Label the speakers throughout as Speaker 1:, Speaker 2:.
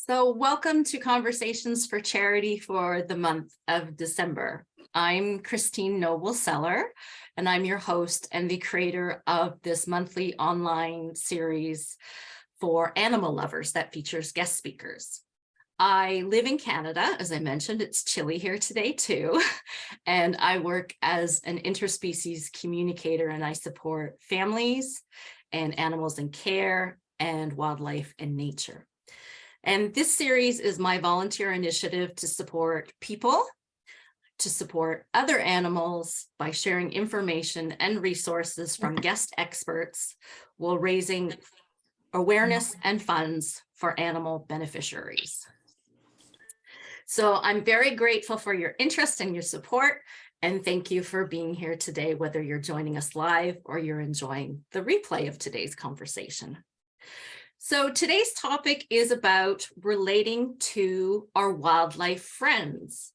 Speaker 1: So welcome to Conversations for Charity for the month of December. I'm Christine Noble-Seller, and I'm your host and the creator of this monthly online series for animal lovers that features guest speakers. I live in Canada, as I mentioned. It's chilly here today too, and I work as an interspecies communicator, and I support families and animals in care and wildlife and nature. And this series is my volunteer initiative to support people, to support other animals by sharing information and resources from guest experts while raising awareness and funds for animal beneficiaries. So I'm very grateful for your interest and your support, and thank you for being here today, whether you're joining us live or you're enjoying the replay of today's conversation. So today's topic is about relating to our wildlife friends.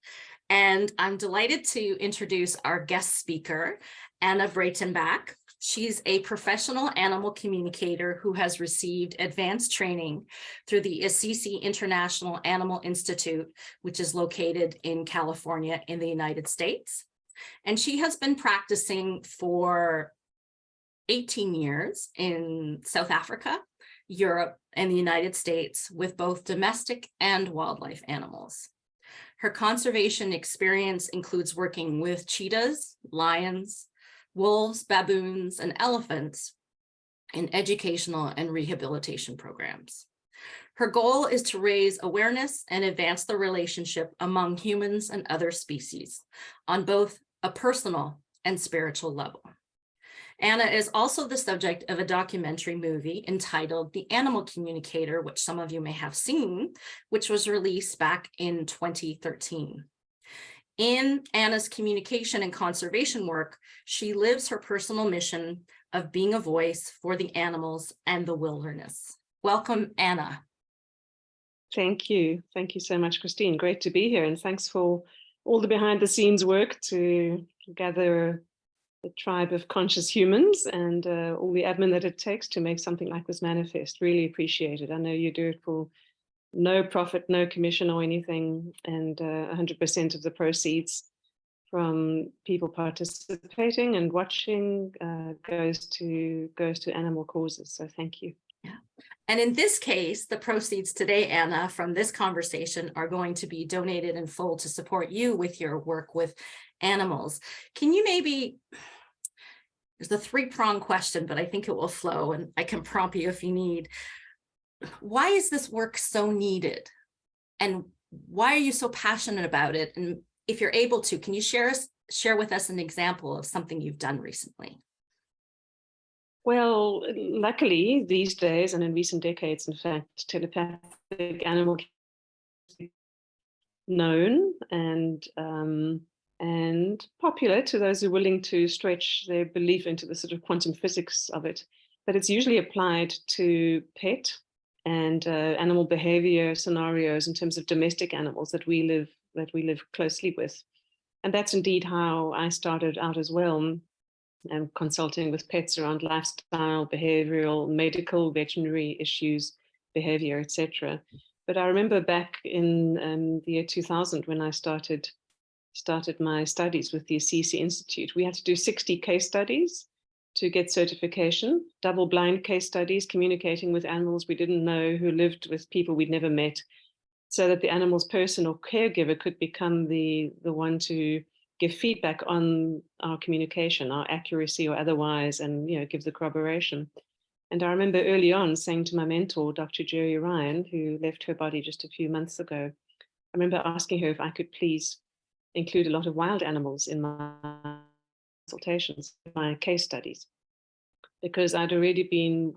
Speaker 1: And I'm delighted to introduce our guest speaker, Anna Breytenbach. She's a professional animal communicator who has received advanced training through the Assisi International Animal Institute, which is located in California in the United States. And she has been practicing for 18 years in South Africa, Europe, and the United States with both domestic and wildlife animals. Her conservation experience includes working with cheetahs, lions, wolves, baboons, and elephants in educational and rehabilitation programs. Her goal is to raise awareness and advance the relationship among humans and other species on both a personal and spiritual level. Anna is also the subject of a documentary movie entitled The Animal Communicator, which some of you may have seen, which was released back in 2013. In Anna's communication and conservation work, she lives her personal mission of being a voice for the animals and the wilderness. Welcome, Anna.
Speaker 2: Thank you. Thank you so much, Christine. Great to be here. And thanks for all the behind the scenes work to gather a tribe of conscious humans and all the admin that it takes to make something like this manifest. Really appreciate it. I know you do it for no profit, no commission or anything, and 100% of the proceeds from people participating and watching goes to animal causes. So thank you.
Speaker 1: Yeah. And in this case, the proceeds today, Anna, from this conversation are going to be donated in full to support you with your work with animals. Can you maybe, there's a three-pronged question, but I think it will flow and I can prompt you if you need. Why is this work so needed? And why are you so passionate about it? And if you're able to, can you share with us an example of something you've done recently?
Speaker 2: Well, luckily these days and in recent decades, in fact, telepathic animal known and popular to those who are willing to stretch their belief into the sort of quantum physics of it. But it's usually applied to pet and animal behavior scenarios in terms of domestic animals that we live closely with. And that's indeed how I started out as well. Consulting with pets around lifestyle, behavioral, medical, veterinary issues, behavior, etc. But I remember back in the year 2000 when I started my studies with the Assisi Institute, we had to do 60 case studies to get certification, double-blind case studies, communicating with animals we didn't know who lived with people we'd never met, so that the animal's person or caregiver could become the one to give feedback on our communication, our accuracy or otherwise, and give the corroboration. And I remember early on saying to my mentor, Dr. Jerry Ryan, who left her body just a few months ago, I remember asking her if I could please include a lot of wild animals in my consultations, my case studies, because I'd already been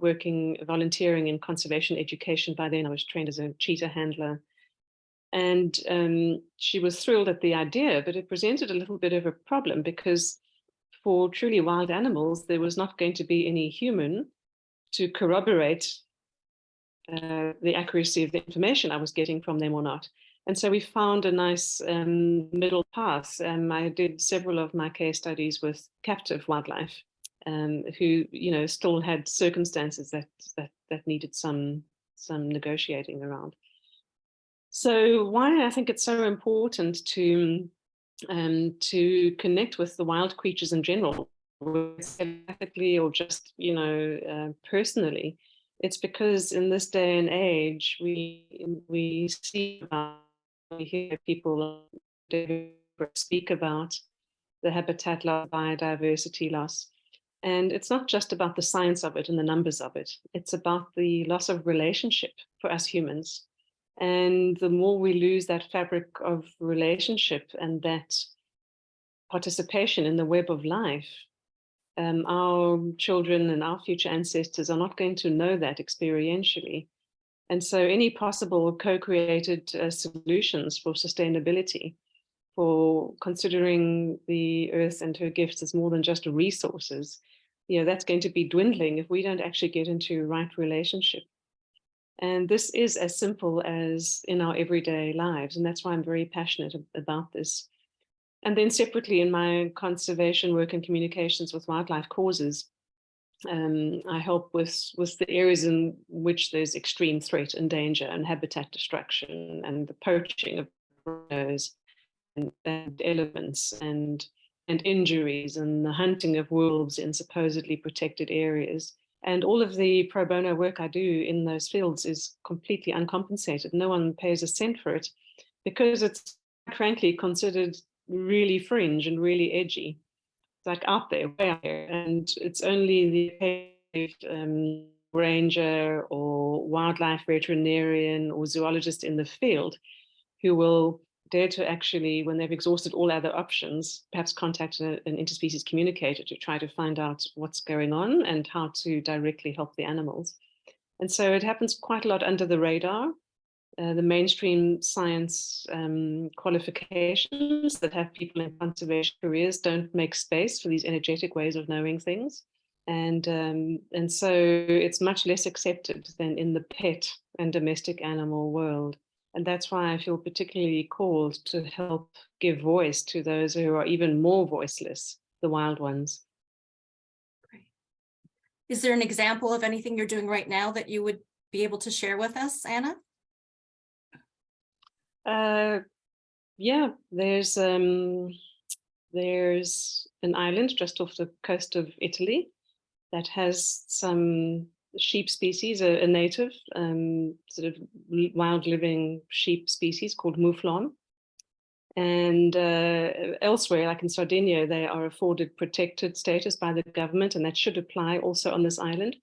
Speaker 2: volunteering in conservation education by then. I was trained as a cheetah handler. And she was thrilled at the idea, but it presented a little bit of a problem because for truly wild animals, there was not going to be any human to corroborate the accuracy of the information I was getting from them or not. And so we found a nice middle path. I did several of my case studies with captive wildlife who, still had circumstances that needed some negotiating around. So why I think it's so important to connect with the wild creatures in general, whether it's telepathically or just, personally. It's because in this day and age, we see about, we hear people speak about the habitat loss, biodiversity loss. And it's not just about the science of it and the numbers of it. It's about the loss of relationship for us humans. And the more we lose that fabric of relationship and that participation in the web of life, our children and our future ancestors are not going to know that experientially. And so any possible co-created solutions for sustainability, for considering the earth and her gifts as more than just resources, that's going to be dwindling if we don't actually get into right relationship. And this is as simple as in our everyday lives. And that's why I'm very passionate about this. And then separately in my conservation work and communications with wildlife causes, I help with the areas in which there's extreme threat and danger and habitat destruction and the poaching of birds and elements and injuries and the hunting of wolves in supposedly protected areas. And all of the pro bono work I do in those fields is completely uncompensated. No one pays a cent for it because it's frankly considered really fringe and really edgy. It's like out there, way out there. And it's only the ranger or wildlife veterinarian or zoologist in the field who will dare to actually, when they've exhausted all other options, perhaps contact an interspecies communicator to try to find out what's going on and how to directly help the animals. And so it happens quite a lot under the radar. The mainstream science qualifications that have people in conservation careers don't make space for these energetic ways of knowing things. And so it's much less accepted than in the pet and domestic animal world. And that's why I feel particularly called to help give voice to those who are even more voiceless, the wild ones.
Speaker 1: Great. Is there an example of anything you're doing right now that you would be able to share with us, Anna?
Speaker 2: Yeah, there's an island just off the coast of Italy that has some sheep species, a native sort of wild living sheep species called mouflon. And elsewhere, like in Sardinia, they are afforded protected status by the government, and that should apply also on this island.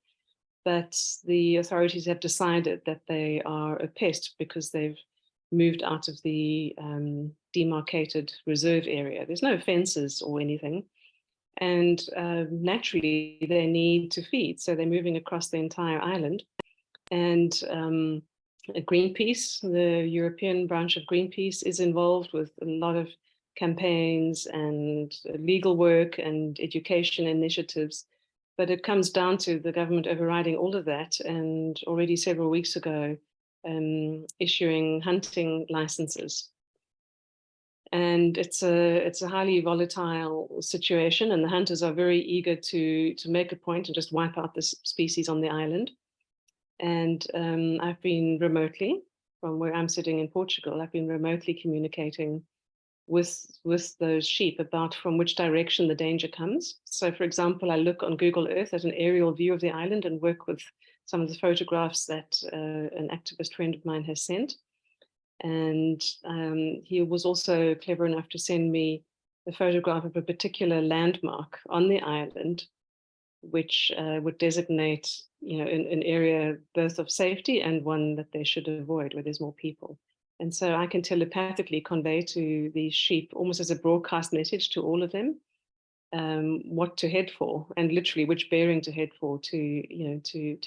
Speaker 2: But the authorities have decided that they are a pest because they've moved out of the demarcated reserve area. There's no fences or anything. And naturally, they need to feed. So they're moving across the entire island. And Greenpeace, the European branch of Greenpeace, is involved with a lot of campaigns and legal work and education initiatives. But it comes down to the government overriding all of that. And already several weeks ago, issuing hunting licenses. And it's a highly volatile situation, and the hunters are very eager to make a point and just wipe out this species on the island. And I've been remotely, from where I'm sitting in Portugal, I've been remotely communicating with those sheep about from which direction the danger comes. So for example, I look on Google Earth at an aerial view of the island and work with some of the photographs that an activist friend of mine has sent. And he was also clever enough to send me a photograph of a particular landmark on the island, which would designate, an area both of safety and one that they should avoid, where there's more people. And so I can telepathically convey to these sheep, almost as a broadcast message to all of them, what to head for, and literally which bearing to head for to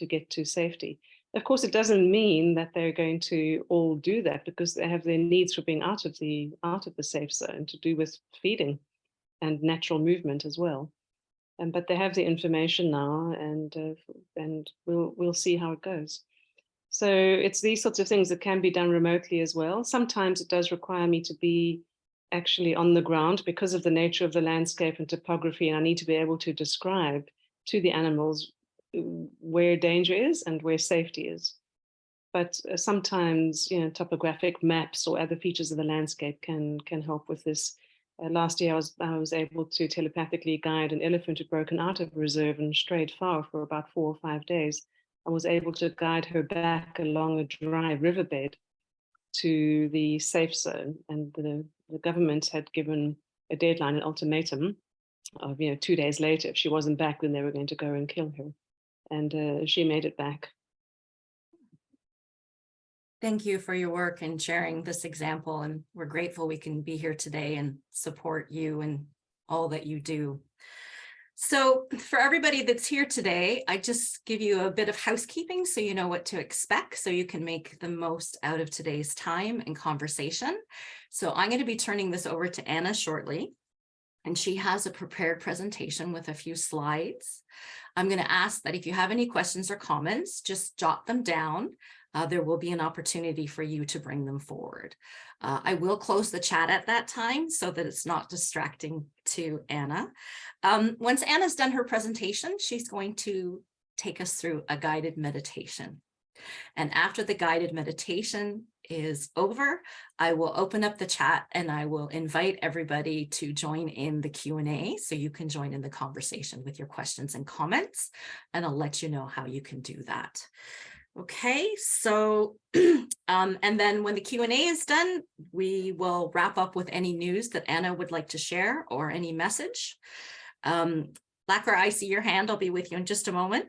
Speaker 2: get to safety. Of course, it doesn't mean that they're going to all do that, because they have their needs for being out of the safe zone to do with feeding and natural movement as well. But they have the information now, and we'll see how it goes. So it's these sorts of things that can be done remotely as well. Sometimes it does require me to be actually on the ground because of the nature of the landscape and topography, and I need to be able to describe to the animals where danger is and where safety is. but sometimes, topographic maps or other features of the landscape can help with this. Last year, I was able to telepathically guide an elephant who had broken out of a reserve and strayed far for about 4 or 5 days. I was able to guide her back along a dry riverbed to the safe zone, and the government had given a deadline, an ultimatum of 2 days later. If she wasn't back, then they were going to go and kill her, and she made it back.
Speaker 1: Thank you for your work and sharing this example, and we're grateful we can be here today and support you and all that you do. So for everybody that's here today, I just give you a bit of housekeeping so you know what to expect, so you can make the most out of today's time and conversation. So I'm going to be turning this over to Anna shortly, and she has a prepared presentation with a few slides. I'm going to ask that if you have any questions or comments, just jot them down. There will be an opportunity for you to bring them forward. I will close the chat at that time so that it's not distracting to Anna. Once Anna's done her presentation, she's going to take us through a guided meditation. And after the guided meditation is over, I will open up the chat and I will invite everybody to join in the Q&A so you can join in the conversation with your questions and comments, and I'll let you know how you can do that. Okay, so, and then when the Q&A is done, we will wrap up with any news that Anna would like to share or any message. Lacra, I see your hand. I'll be with you in just a moment.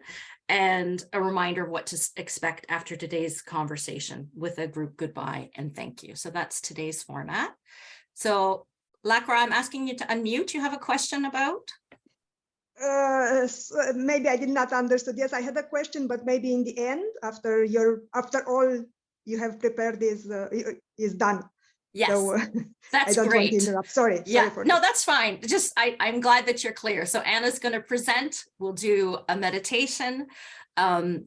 Speaker 1: And a reminder of what to expect after today's conversation with a group goodbye and thank you. So that's today's format. So Lacra, I'm asking you to unmute. You have a question about?
Speaker 3: Maybe I did not understood. Yes, I had a question, but maybe in the end, after all you have prepared is done.
Speaker 1: Yes,
Speaker 3: so,
Speaker 1: that's
Speaker 3: I don't
Speaker 1: great.
Speaker 3: want to interrupt. Sorry.
Speaker 1: Yeah,
Speaker 3: sorry for
Speaker 1: no,
Speaker 3: that.
Speaker 1: that's fine. Just I'm glad that you're clear. So Anna's going to present. We'll do a meditation, and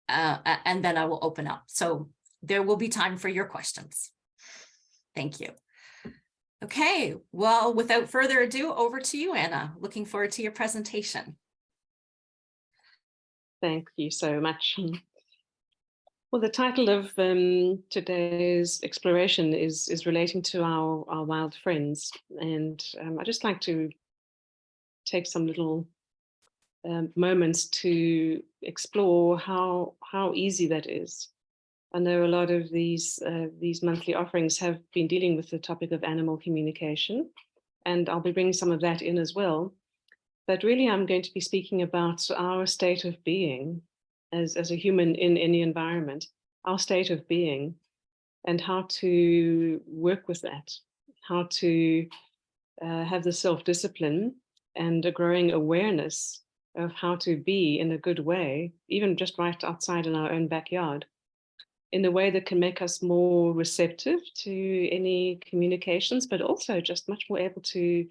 Speaker 1: then I will open up. So there will be time for your questions. Thank you. Okay, well, without further ado, over to you, Anna. Looking forward to your presentation.
Speaker 2: Thank you so much. Well, the title of today's exploration is relating to our wild friends. And I'd just like to take some little moments to explore how easy that is. I know a lot of these monthly offerings have been dealing with the topic of animal communication, and I'll be bringing some of that in as well. But really, I'm going to be speaking about our state of being as a human in any environment, our state of being, and how to work with that, how to have the self-discipline and a growing awareness of how to be in a good way, even just right outside in our own backyard, in a way that can make us more receptive to any communications, but also just much more able to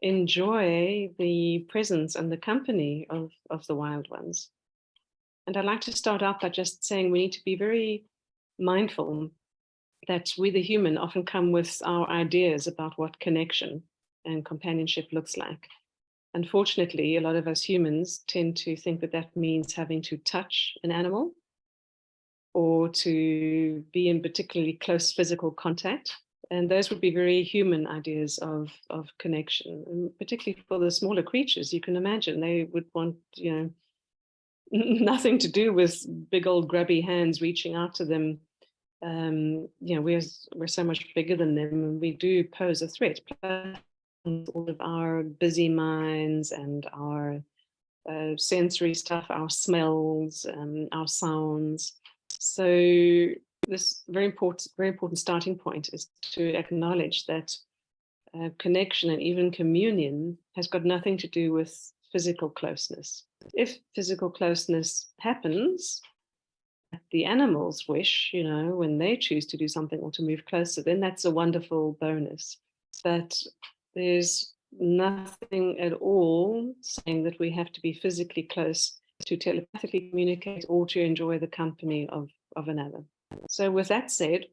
Speaker 2: enjoy the presence and the company of the wild ones. And I'd like to start out by just saying we need to be very mindful that we, the human, often come with our ideas about what connection and companionship looks like. Unfortunately, a lot of us humans tend to think that that means having to touch an animal or to be in particularly close physical contact. And those would be very human ideas of connection, and particularly for the smaller creatures. You can imagine they would want, nothing to do with big old grubby hands reaching out to them. We're so much bigger than them, and we do pose a threat. Plus, all of our busy minds and our sensory stuff, our smells, our sounds. So this very important starting point is to acknowledge that connection and even communion has got nothing to do with physical closeness. If physical closeness happens, the animals wish, when they choose to do something or to move closer, then that's a wonderful bonus. But there's nothing at all saying that we have to be physically close to telepathically communicate or to enjoy the company of another. So with that said,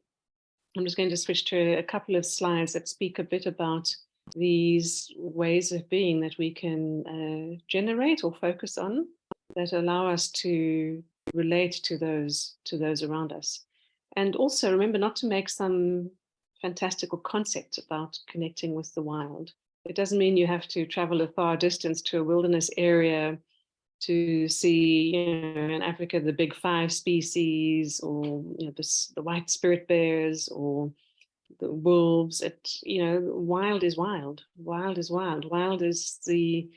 Speaker 2: I'm just going to switch to a couple of slides that speak a bit about these ways of being that we can generate or focus on that allow us to relate to those around us. And also remember not to make some fantastical concept about connecting with the wild. It doesn't mean you have to travel a far distance to a wilderness area to see, in Africa, the big 5 species, or the white spirit bears, or the wolves. Wild is wild. Wild is wild. Wild is the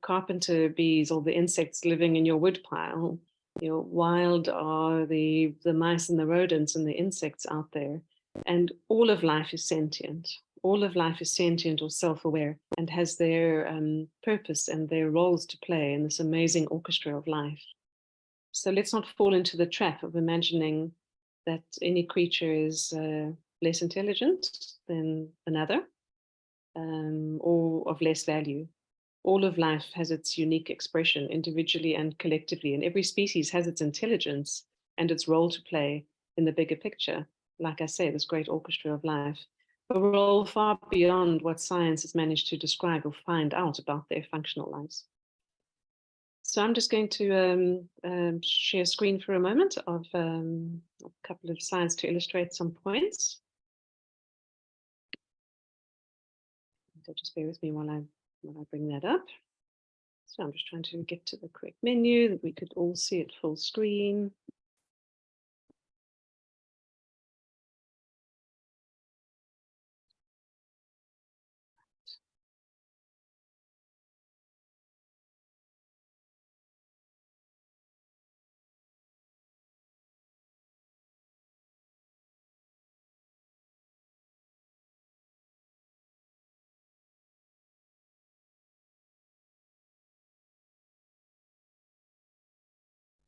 Speaker 2: carpenter bees or the insects living in your woodpile. Wild are the mice and the rodents and the insects out there. And all of life is sentient. All of life is sentient or self-aware and has their purpose and their roles to play in this amazing orchestra of life. So let's not fall into the trap of imagining that any creature is less intelligent than another, or of less value. All of life has its unique expression individually and collectively, and every species has its intelligence and its role to play in the bigger picture. Like I say, this great orchestra of life, a role far beyond what science has managed to describe or find out about their functional lives. So I'm just going to share a screen for a moment of a couple of slides to illustrate some points. So just bear with me while I bring that up. So I'm just trying to get to the correct menu that we could all see it full screen.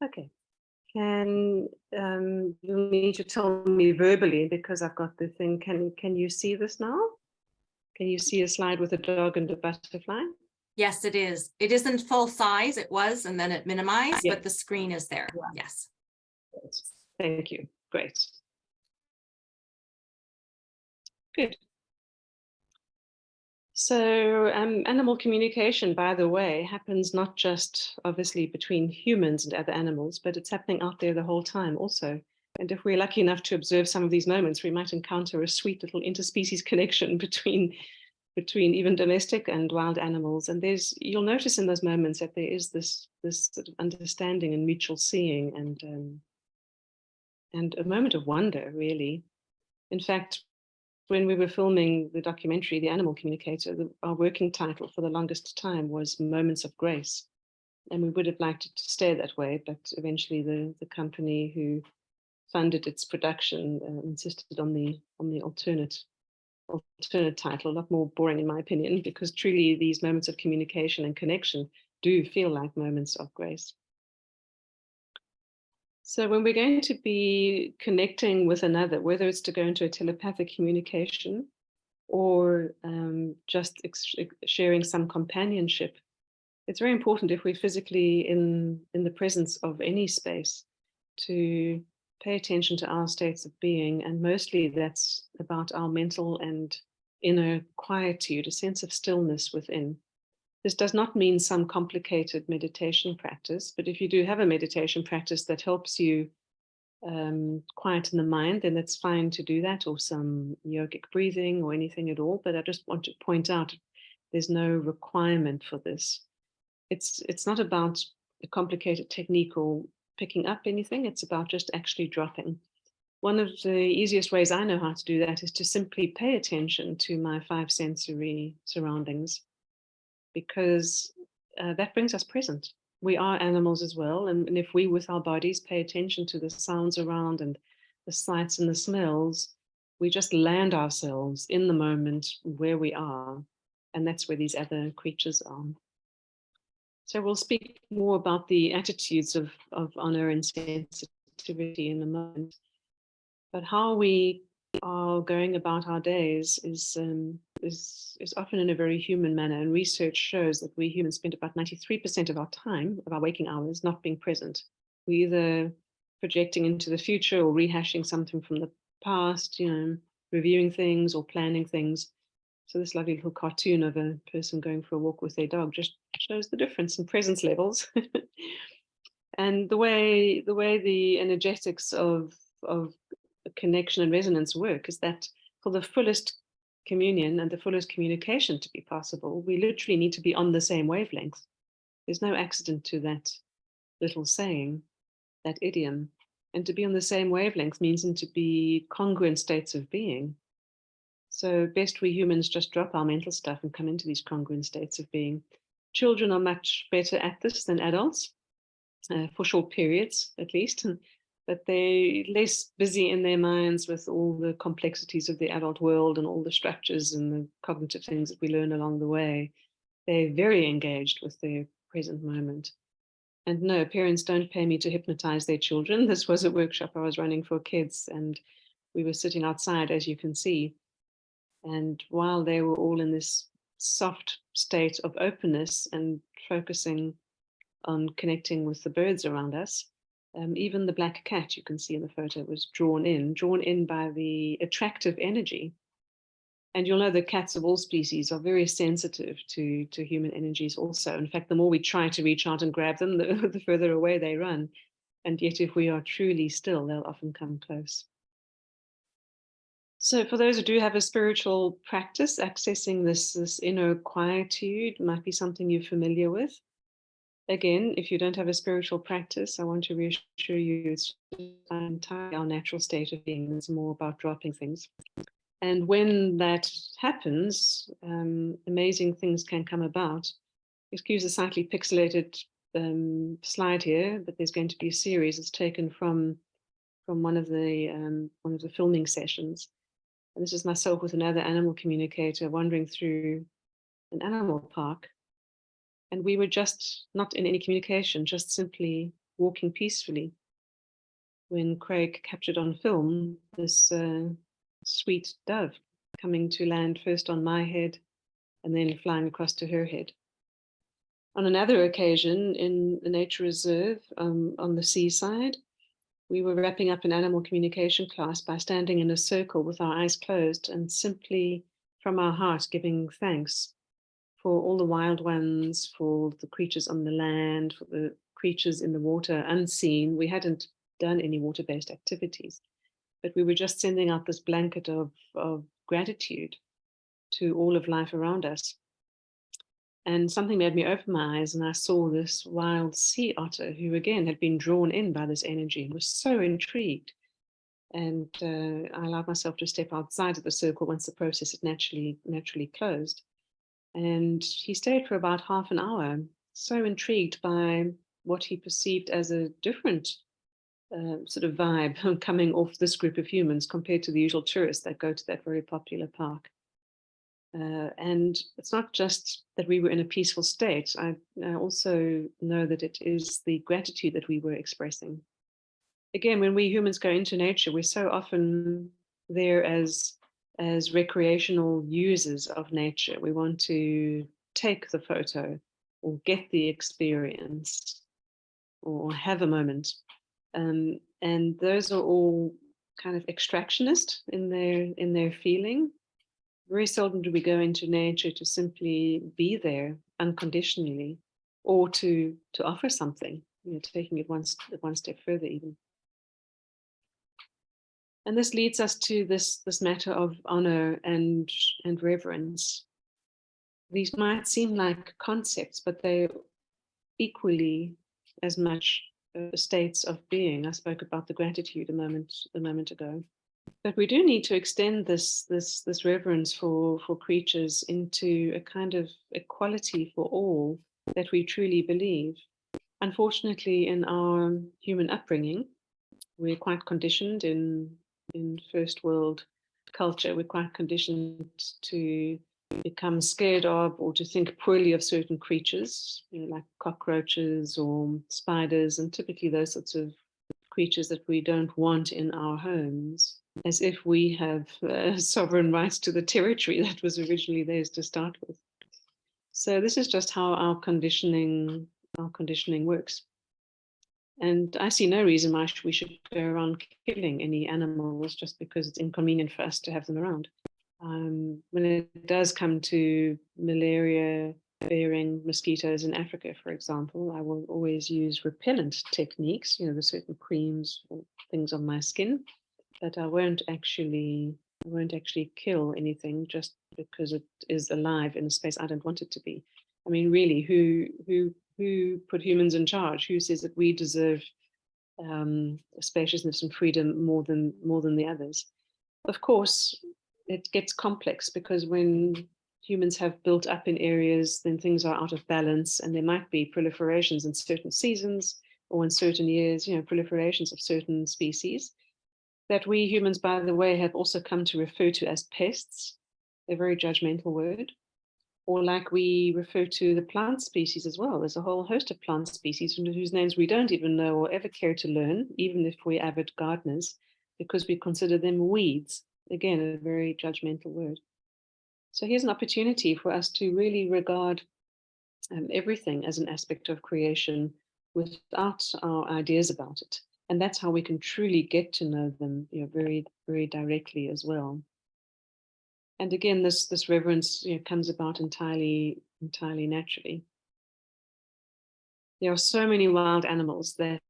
Speaker 2: Okay. You'll need to tell me verbally because I've got the thing. Can you see this now? Can you see a slide with a dog and a butterfly?
Speaker 1: Yes, it is. It isn't full size. It was, and then it minimized, but the screen is there.
Speaker 2: Yeah.
Speaker 1: Yes.
Speaker 2: Thank you. Great. Good. So animal communication, by the way, happens not just obviously between humans and other animals, but it's happening out there the whole time also. And if we're lucky enough to observe some of these moments, we might encounter a sweet little interspecies connection between even domestic and wild animals. And you'll notice in those moments that there is this sort of understanding and mutual seeing and a moment of wonder, really. In fact, when we were filming the documentary, The Animal Communicator, our working title for the longest time was Moments of Grace. And we would have liked it to stay that way, but eventually the company who funded its production insisted on the alternate title, a lot more boring in my opinion, because truly these moments of communication and connection do feel like moments of grace. So when we're going to be connecting with another, whether it's to go into a telepathic communication or just sharing some companionship, it's very important if we're physically in the presence of any space to pay attention to our states of being. And mostly that's about our mental and inner quietude, a sense of stillness within. This does not mean some complicated meditation practice, but if you do have a meditation practice that helps you quieten the mind, then it's fine to do that, or some yogic breathing or anything at all. But I just want to point out there's no requirement for this. It's not about a complicated technique or picking up anything. It's about just actually dropping. One of the easiest ways I know how to do that is to simply pay attention to my 5 sensory surroundings, because that brings us present. We are animals as well. And if we, with our bodies, pay attention to the sounds around and the sights and the smells, we just land ourselves in the moment where we are. And that's where these other creatures are. So we'll speak more about the attitudes of honor and sensitivity in a moment. But how we are going about our days is often in a very human manner. And research shows that we humans spend about 93% of our time, of our waking hours, not being present. We're either projecting into the future or rehashing something from the past, reviewing things or planning things. So this lovely little cartoon of a person going for a walk with their dog just shows the difference in presence levels. And the way the energetics of connection and resonance work is that for the fullest communion and the fullest communication to be possible, we literally need to be on the same wavelength. There's no accident to that little saying, that idiom. And to be on the same wavelength means to be congruent states of being. So best we humans just drop our mental stuff and come into these congruent states of being. Children are much better at this than adults, for short periods at least, but they're less busy in their minds with all the complexities of the adult world and all the structures and the cognitive things that we learn along the way. They're very engaged with their present moment. And no, parents don't pay me to hypnotize their children. This was a workshop I was running for kids, and we were sitting outside, as you can see. And while they were all in this soft state of openness and focusing on connecting with the birds around us, even the black cat you can see in the photo was drawn in by the attractive energy. And you'll know that cats of all species are very sensitive to human energies also. In fact, the more we try to reach out and grab them, the further away they run. And yet if we are truly still, they'll often come close. So for those who do have a spiritual practice, accessing this inner quietude might be something you're familiar with. Again, if you don't have a spiritual practice, I want to reassure you it's entirely our natural state of being. It's more about dropping things. And when that happens, amazing things can come about. Excuse the slightly pixelated slide here, but there's going to be a series. It's taken from one of the filming sessions. And this is myself with another animal communicator wandering through an animal park. And we were just not in any communication, just simply walking peacefully, when Craig captured on film this sweet dove coming to land first on my head and then flying across to her head. On another occasion in the nature reserve on the seaside, we were wrapping up an animal communication class by standing in a circle with our eyes closed and simply from our heart giving thanks for all the wild ones, for the creatures on the land, for the creatures in the water unseen. We hadn't done any water-based activities, but we were just sending out this blanket of gratitude to all of life around us. And something made me open my eyes, and I saw this wild sea otter who again had been drawn in by this energy and was so intrigued. And I allowed myself to step outside of the circle once the process had naturally closed. And he stayed for about half an hour, so intrigued by what he perceived as a different sort of vibe coming off this group of humans compared to the usual tourists that go to that very popular park. And it's not just that we were in a peaceful state. I also know that it is the gratitude that we were expressing. Again, when we humans go into nature, we're so often there as recreational users of nature. We want to take the photo or get the experience or have a moment. And those are all kind of extractionist in their feeling. Very seldom do we go into nature to simply be there unconditionally or to offer something, taking it one step further even. And this leads us to this matter of honor and reverence. These might seem like concepts, but they're equally as much states of being. I spoke about the gratitude a moment ago. But we do need to extend this reverence for creatures into a kind of equality for all that we truly believe. Unfortunately, in our human upbringing, we're quite conditioned in first world culture. We're quite conditioned to become scared of or to think poorly of certain creatures, like cockroaches or spiders, and typically those sorts of creatures that we don't want in our homes, as if we have sovereign rights to the territory that was originally theirs to start with. So this is just how our conditioning works. And I see no reason why we should go around killing any animals just because it's inconvenient for us to have them around. When it does come to malaria-bearing mosquitoes in Africa, for example, I will always use repellent techniques, the certain creams or things on my skin. but I won't actually kill anything just because it is alive in a space I don't want it to be. I mean, really, who put humans in charge? Who says that we deserve spaciousness and freedom more than the others? Of course, it gets complex because when humans have built up in areas, then things are out of balance, and there might be proliferations in certain seasons or in certain years, proliferations of certain species that we humans, by the way, have also come to refer to as pests, a very judgmental word, or like we refer to the plant species as well. There's a whole host of plant species whose names we don't even know or ever care to learn, even if we're avid gardeners, because we consider them weeds. Again, a very judgmental word. So here's an opportunity for us to really regard everything as an aspect of creation without our ideas about it. And that's how we can truly get to know them, very, very directly as well. And again, this reverence comes about entirely naturally. There are so many wild animals that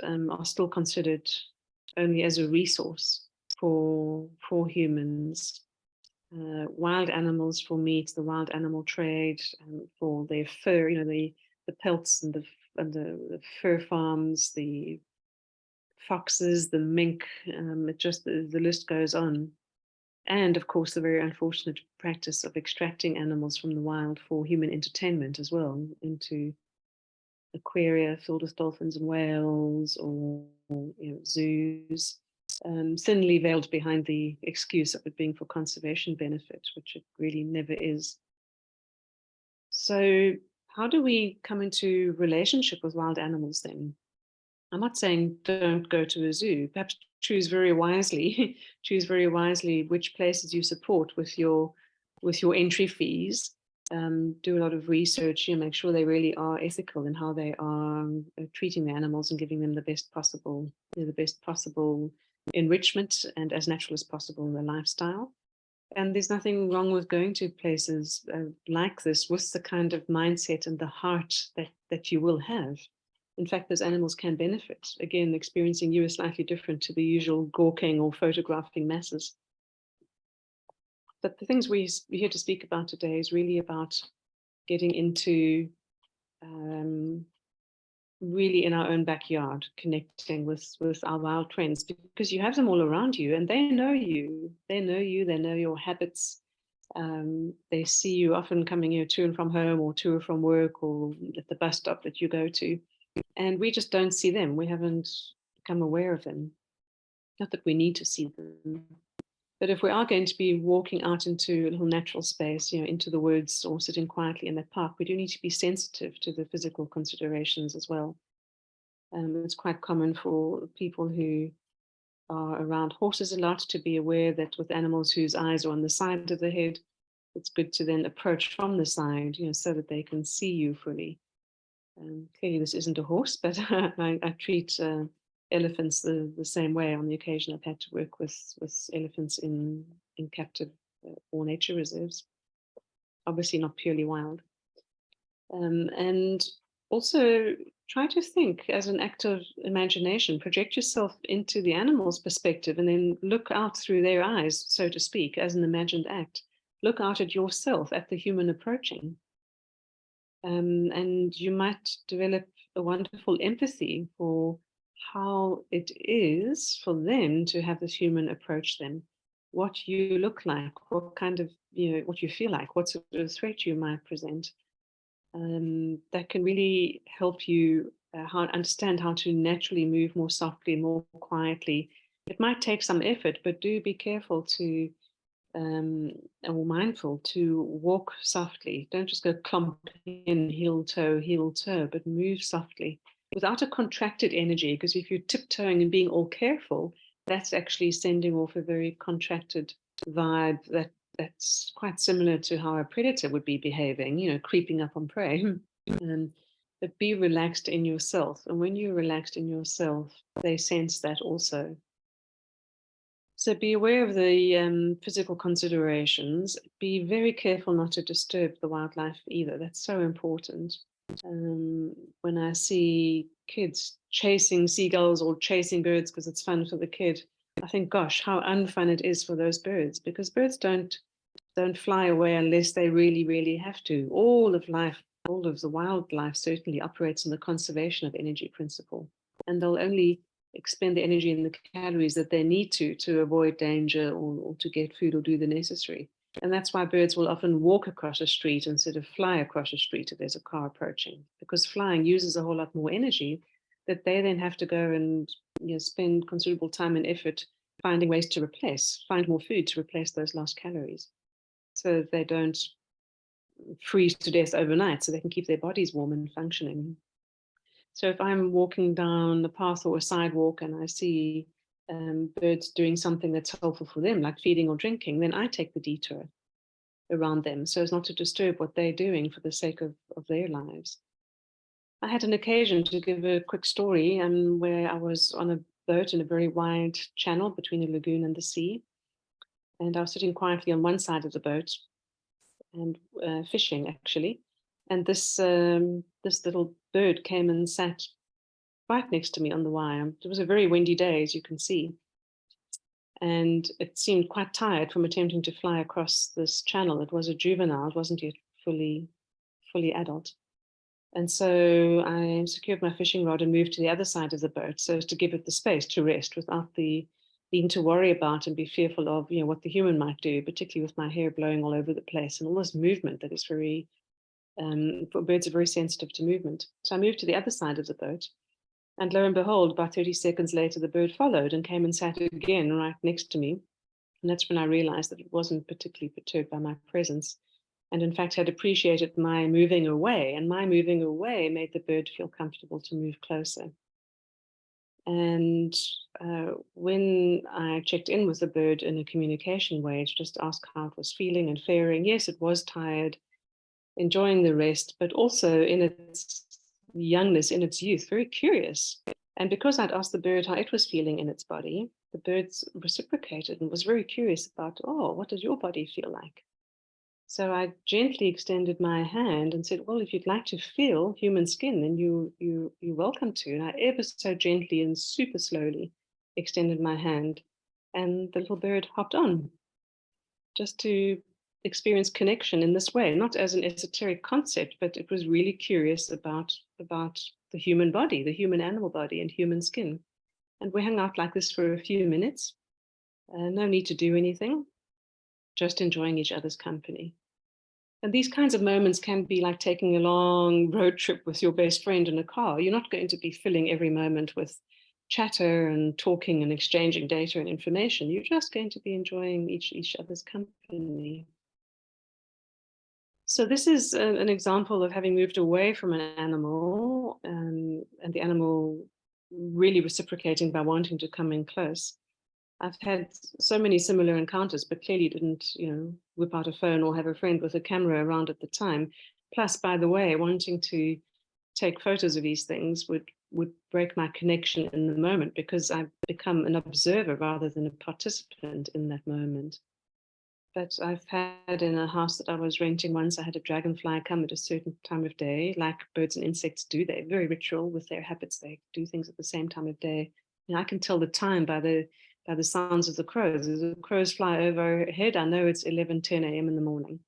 Speaker 2: are still considered only as a resource for humans. Wild animals for meat, the wild animal trade, for their fur, the pelts and the fur farms, the foxes, the mink, the list goes on. And of course, the very unfortunate practice of extracting animals from the wild for human entertainment as well, into aquaria filled with dolphins and whales, or zoos, thinly veiled behind the excuse of it being for conservation benefit, which it really never is. So how do we come into relationship with wild animals then? I'm not saying don't go to a zoo. Perhaps choose very wisely. Choose very wisely which places you support with your entry fees. Do a lot of research. Make sure they really are ethical in how they are treating the animals and giving them the best possible enrichment and as natural as possible in their lifestyle. And there's nothing wrong with going to places like this with the kind of mindset and the heart that you will have. In fact, those animals can benefit. Again, experiencing you is slightly different to the usual gawking or photographing masses. But the things we're here to speak about today is really about getting into really in our own backyard, connecting with our wild friends, because you have them all around you and they know you. They know your habits. They see you often coming to and from home or to or from work or at the bus stop that you go to. And we just don't see them. We haven't become aware of them. Not that we need to see them. But if we are going to be walking out into a little natural space, into the woods or sitting quietly in that park, we do need to be sensitive to the physical considerations as well. It's quite common for people who are around horses a lot to be aware that with animals whose eyes are on the side of the head, it's good to then approach from the side, so that they can see you fully. Clearly this isn't a horse, but I treat elephants the same way. On the occasion I've had to work with elephants in captive or nature reserves, obviously not purely wild. And also try to think as an act of imagination, project yourself into the animal's perspective and then look out through their eyes, so to speak, as an imagined act. Look out at yourself, at the human approaching. And you might develop a wonderful empathy for how it is for them to have this human approach them, what you look like, what kind of, what you feel like, what sort of threat you might present. That can really help you understand how to naturally move more softly, more quietly. It might take some effort, but do be careful to or mindful to walk softly. Don't just go clump in heel toe, but move softly without a contracted energy, because if you're tiptoeing and being all careful, that's actually sending off a very contracted vibe that's quite similar to how a predator would be behaving, creeping up on prey. But be relaxed in yourself. And when you're relaxed in yourself, they sense that also. So be aware of the physical considerations. Be very careful not to disturb the wildlife either. That's so important. When I see kids chasing seagulls or chasing birds because it's fun for the kid, I think, gosh, how unfun it is for those birds, because birds don't fly away unless they really, really have to. All of life, all of the wildlife certainly operates on the conservation of energy principle, and they'll only expend the energy and the calories that they need to avoid danger or to get food or do the necessary. And that's why birds will often walk across a street instead of fly across a street if there's a car approaching, because flying uses a whole lot more energy that they then have to go and spend considerable time and effort finding ways to find more food to replace those lost calories, so they don't freeze to death overnight, so they can keep their bodies warm and functioning. So if I'm walking down a path or a sidewalk and I see birds doing something that's helpful for them, like feeding or drinking, then I take the detour around them so as not to disturb what they're doing for the sake of their lives. I had an occasion to give a quick story where I was on a boat in a very wide channel between the lagoon and the sea. And I was sitting quietly on one side of the boat and fishing, actually. And this little bird came and sat right next to me on the wire. It was a very windy day, as you can see. And it seemed quite tired from attempting to fly across this channel. It was a juvenile, it wasn't yet fully adult. And so I secured my fishing rod and moved to the other side of the boat so as to give it the space to rest without needing to worry about and be fearful of what the human might do, particularly with my hair blowing all over the place and all this movement that is very, for birds are very sensitive to movement. So I moved to the other side of the boat, and lo and behold, about 30 seconds later, the bird followed and came and sat again right next to me. And that's when I realized that it wasn't particularly perturbed by my presence, and in fact had appreciated my moving away, and my moving away made the bird feel comfortable to move closer. And when I checked in with the bird in a communication way to just ask how it was feeling and faring, yes, it was tired, enjoying the rest, but also in its youngness, in its youth, very curious. And because I'd asked the bird how it was feeling in its body, the bird reciprocated and was very curious about, oh, what does your body feel like? So I gently extended my hand and said, well, if you'd like to feel human skin, then you're welcome to. And I ever so gently and super slowly extended my hand, and the little bird hopped on just to experience connection in this way, not as an esoteric concept, but it was really curious about the human body, the human animal body and human skin. And we hung out like this for a few minutes. No need to do anything, just enjoying each other's company. And these kinds of moments can be like taking a long road trip with your best friend in a car. You're not going to be filling every moment with chatter and talking and exchanging data and information. You're just going to be enjoying each other's company. So this is an example of having moved away from an animal and the animal really reciprocating by wanting to come in close. I've had so many similar encounters, but clearly didn't, whip out a phone or have a friend with a camera around at the time. Plus, by the way, wanting to take photos of these things would break my connection in the moment, because I've become an observer rather than a participant in that moment. But I've had in a house that I was renting once, I had a dragonfly come at a certain time of day, like birds and insects do. They're very ritual with their habits. They do things at the same time of day. And I can tell the time by the sounds of the crows. As the crows fly overhead, I know it's 11:10 a.m. in the morning.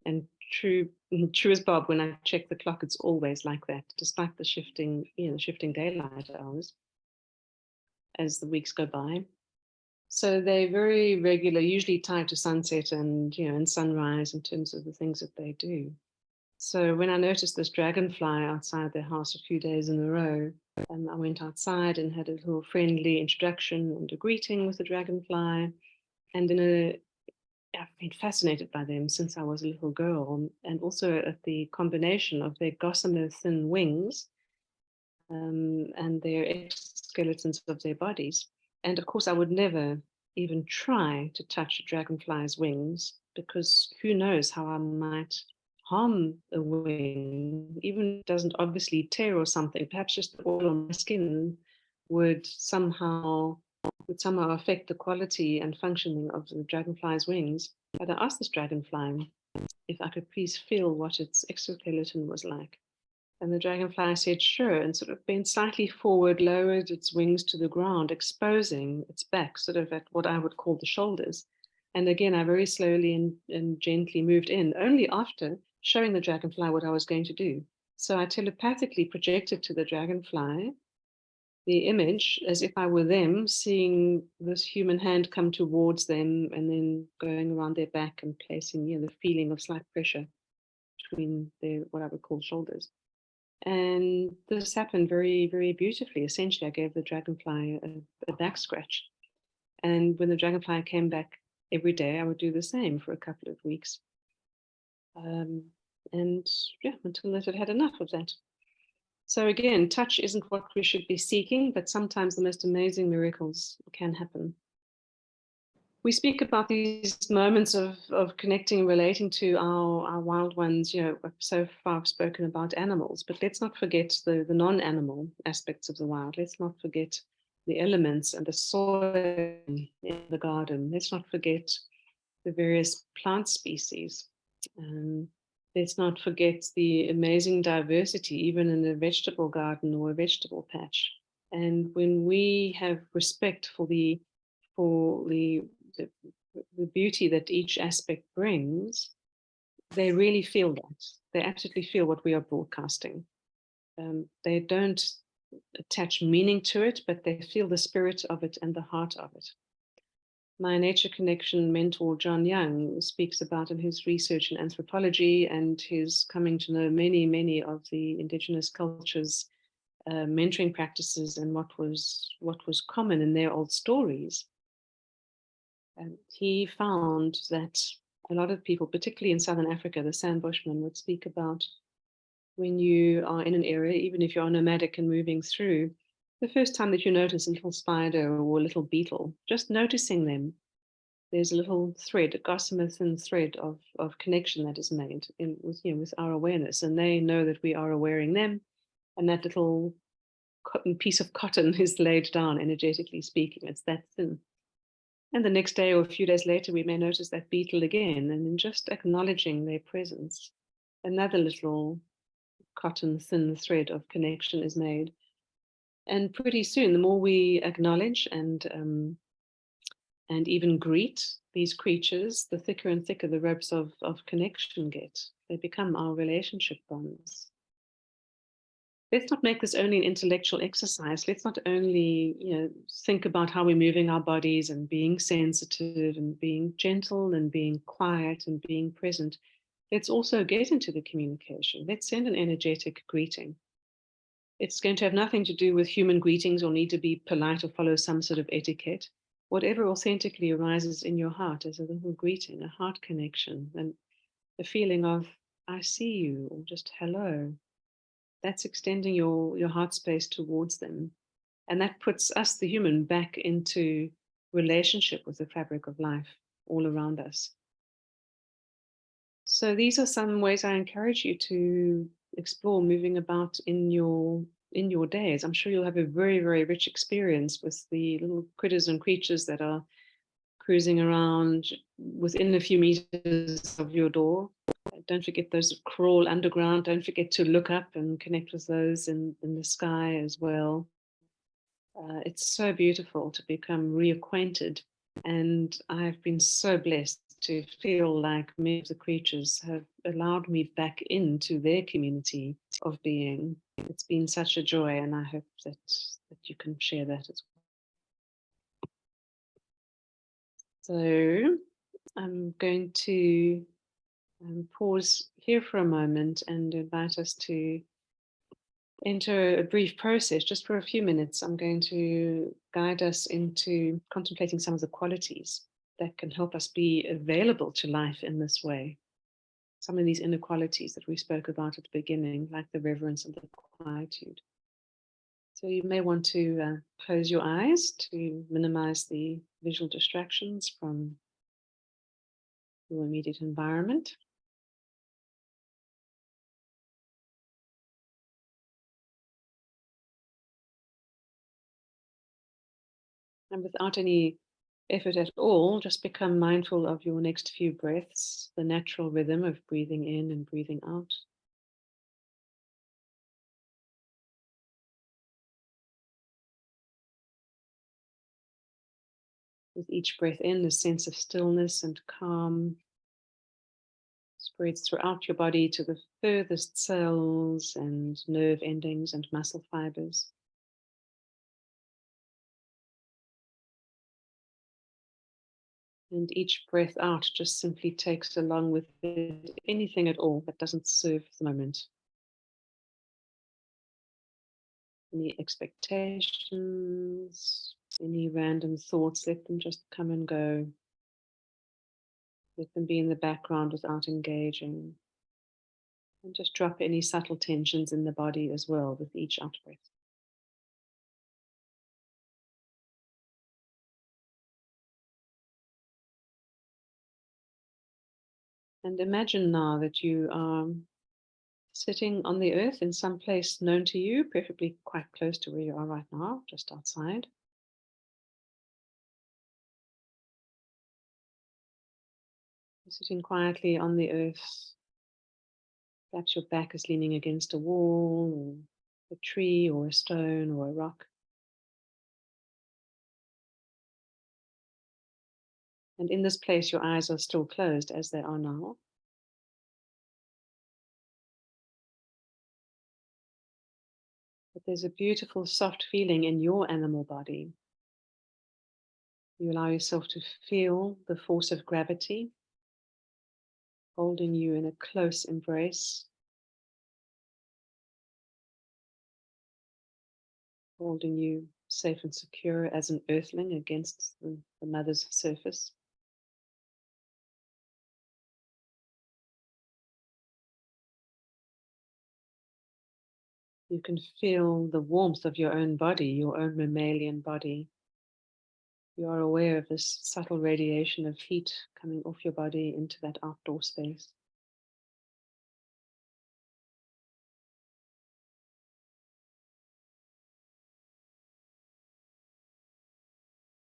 Speaker 2: And true as Bob, when I check the clock, it's always like that, despite the shifting daylight hours as the weeks go by. So they're very regular, usually tied to sunset and and sunrise in terms of the things that they do. So when I noticed this dragonfly outside their house a few days in a row, I went outside and had a little friendly introduction and a greeting with the dragonfly. And I've been fascinated by them since I was a little girl, and also at the combination of their gossamer thin wings and their exoskeletons of their bodies. And of course, I would never even try to touch a dragonfly's wings, because who knows how I might harm a wing, even if it doesn't obviously tear or something. Perhaps just the oil on my skin would somehow affect the quality and functioning of the dragonfly's wings. But I asked this dragonfly if I could please feel what its exoskeleton was like. And the dragonfly said, sure, and sort of bent slightly forward, lowered its wings to the ground, exposing its back, sort of at what I would call the shoulders. And again, I very slowly and gently moved in, only after showing the dragonfly what I was going to do. So I telepathically projected to the dragonfly the image as if I were them, seeing this human hand come towards them and then going around their back and placing, the feeling of slight pressure between their, what I would call shoulders. And this happened very, very beautifully. Essentially, I gave the dragonfly a back scratch. And when the dragonfly came back every day, I would do the same for a couple of weeks. And yeah, until it had enough of that. So again, touch isn't what we should be seeking, but sometimes the most amazing miracles can happen. We speak about these moments of connecting, relating to our wild ones. So far I've spoken about animals, but let's not forget the non-animal aspects of the wild. Let's not forget the elements and the soil in the garden. Let's not forget the various plant species. Let's not forget the amazing diversity, even in a vegetable garden or a vegetable patch. And when we have respect for the beauty that each aspect brings, they really feel that. They absolutely feel what we are broadcasting. They don't attach meaning to it, but they feel the spirit of it and the heart of it. My Nature Connection mentor, John Young, speaks about in his research in anthropology and his coming to know many, many of the indigenous cultures, mentoring practices, and what was common in their old stories. And he found that a lot of people, particularly in Southern Africa, the San Bushmen would speak about when you are in an area, even if you're nomadic and moving through, the first time that you notice a little spider or a little beetle, just noticing them, there's a little thread, a gossamer thin thread of connection that is made with our awareness. And they know that we are awareing them. And that little piece of cotton is laid down, energetically speaking. It's that thin. And the next day or a few days later, we may notice that beetle again. And in just acknowledging their presence, another little cotton thin thread of connection is made. And pretty soon, the more we acknowledge and even greet these creatures, the thicker and thicker the ropes of connection get. They become our relationship bonds. Let's not make this only an intellectual exercise. Let's not only think about how we're moving our bodies and being sensitive and being gentle and being quiet and being present. Let's also get into the communication. Let's send an energetic greeting. It's going to have nothing to do with human greetings or need to be polite or follow some sort of etiquette. Whatever authentically arises in your heart as a little greeting, a heart connection, and a feeling of, I see you, or just hello. That's extending your heart space towards them. And that puts us, the human, back into relationship with the fabric of life all around us. So these are some ways I encourage you to explore moving about in your days. I'm sure you'll have a very, very rich experience with the little critters and creatures that are cruising around within a few meters of your door. Don't forget those that crawl underground. Don't forget to look up and connect with those in the sky as well. It's so beautiful to become reacquainted. And I've been so blessed to feel like many of the creatures have allowed me back into their community of being. It's been such a joy, and I hope that you can share that as well. So I'm going to pause here for a moment and invite us to enter a brief process just for a few minutes. I'm going to guide us into contemplating some of the qualities that can help us be available to life in this way. Some of these inner qualities that we spoke about at the beginning, like the reverence and the quietude. So you may want to close your eyes to minimize the visual distractions from your immediate environment. And without any effort at all, just become mindful of your next few breaths, the natural rhythm of breathing in and breathing out. With each breath in, a sense of stillness and calm spreads throughout your body to the furthest cells and nerve endings and muscle fibers. And each breath out just simply takes along with it anything at all that doesn't serve the moment. Any expectations, any random thoughts, let them just come and go. Let them be in the background without engaging. And just drop any subtle tensions in the body as well with each out breath. And imagine now that you are sitting on the earth in some place known to you, preferably quite close to where you are right now, just outside. You're sitting quietly on the earth. Perhaps your back is leaning against a wall, or a tree, or a stone, or a rock. And in this place, your eyes are still closed as they are now. But there's a beautiful, soft feeling in your animal body. You allow yourself to feel the force of gravity holding you in a close embrace, holding you safe and secure as an earthling against the mother's surface. You can feel the warmth of your own body, your own mammalian body. You are aware of this subtle radiation of heat coming off your body into that outdoor space.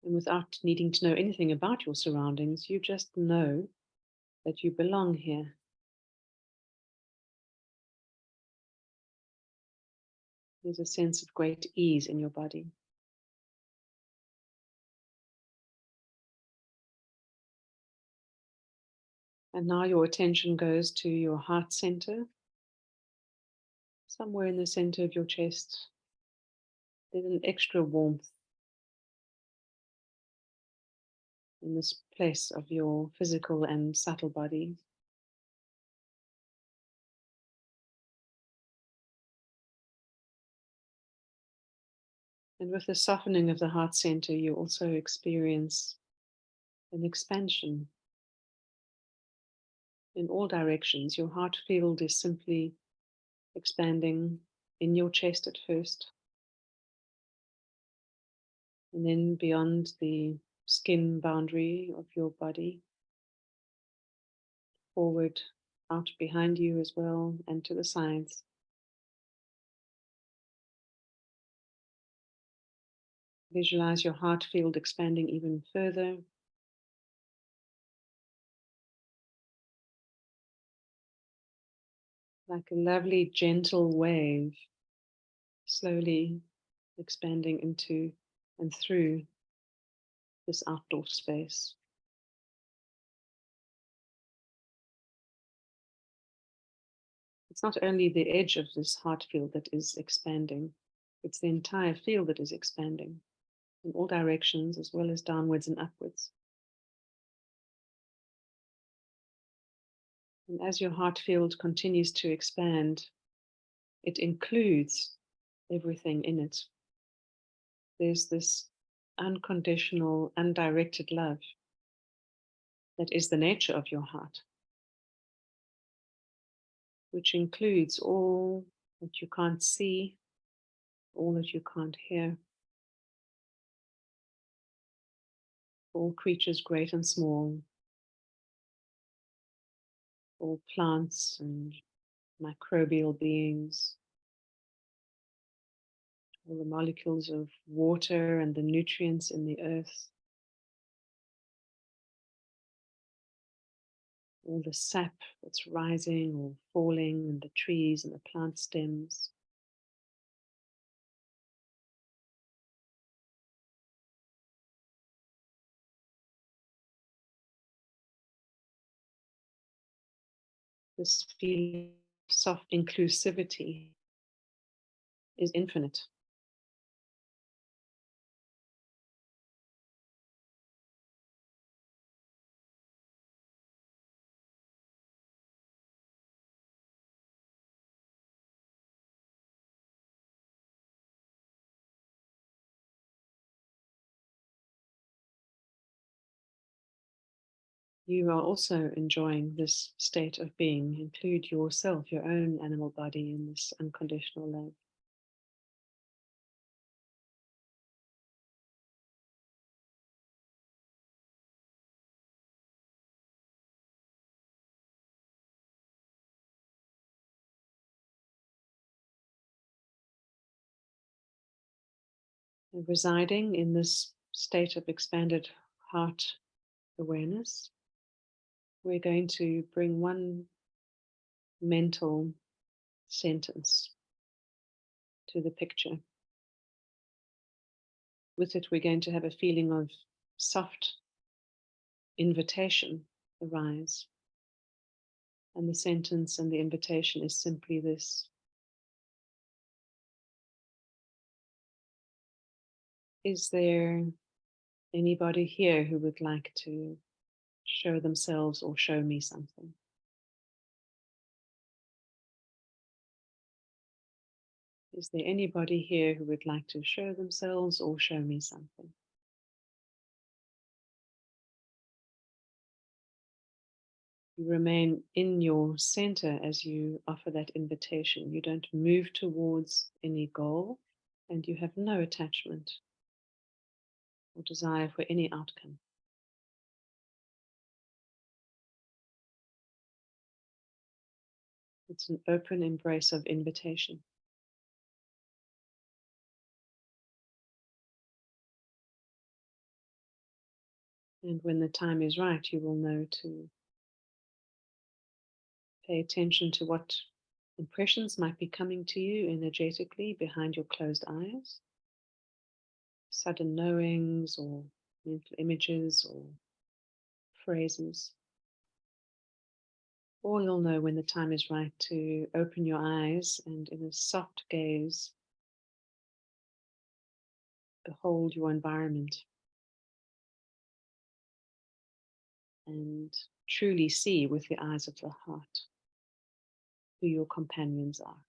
Speaker 2: And without needing to know anything about your surroundings, you just know that you belong here. There's a sense of great ease in your body. And now your attention goes to your heart center. Somewhere in the center of your chest, there's an extra warmth in this place of your physical and subtle body. And with the softening of the heart center, you also experience an expansion in all directions. Your heart field is simply expanding in your chest at first, and then beyond the skin boundary of your body, forward, out behind you as well, and to the sides. Visualize your heart field expanding even further. Like a lovely, gentle wave, slowly expanding into and through this outdoor space. It's not only the edge of this heart field that is expanding, it's the entire field that is expanding in all directions, as well as downwards and upwards. And as your heart field continues to expand, it includes everything in it. There's this unconditional, undirected love that is the nature of your heart, which includes all that you can't see, all that you can't hear, all creatures great and small, all plants and microbial beings, all the molecules of water and the nutrients in the earth, all the sap that's rising or falling in the trees and the plant stems. this feeling of soft inclusivity is infinite. You are also enjoying this state of being. Include yourself, your own animal body in this unconditional love. And residing in this state of expanded heart awareness, we're going to bring one mental sentence to the picture. With it, we're going to have a feeling of soft invitation arise. And the sentence and the invitation is simply this: is there anybody here who would like to show themselves or show me something? Is there anybody here who would like to show themselves or show me something? You remain in your center as you offer that invitation. You don't move towards any goal, and you have no attachment or desire for any outcome. It's an open embrace of invitation. And when the time is right, you will know to pay attention to what impressions might be coming to you energetically behind your closed eyes. Sudden knowings or mental images or phrases. Or you'll know when the time is right to open your eyes and in a soft gaze, behold your environment and truly see with the eyes of the heart who your companions are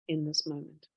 Speaker 2: in this moment.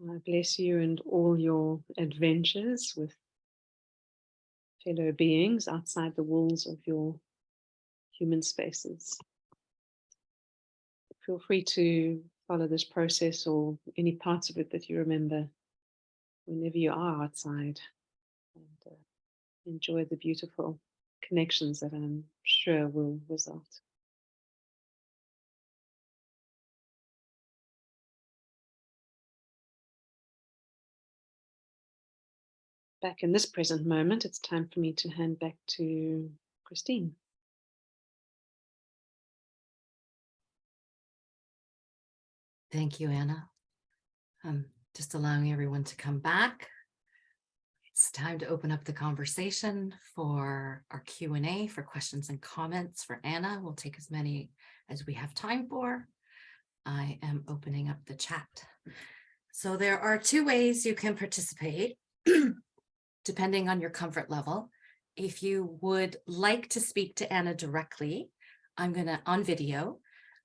Speaker 2: I bless you and all your adventures with fellow beings outside the walls of your human spaces. Feel free to follow this process or any parts of it that you remember whenever you are outside, and enjoy the beautiful connections that I'm sure will result. Back in this present moment, it's time for me to hand back to Christine.
Speaker 1: Thank you, Anna. Just allowing everyone to come back. It's time to open up the conversation for our Q&A, for questions and comments for Anna. We'll take as many as we have time for. I am opening up the chat. So there are two ways you can participate, depending on your comfort level. If you would like to speak to Anna directly, I'm going to, on video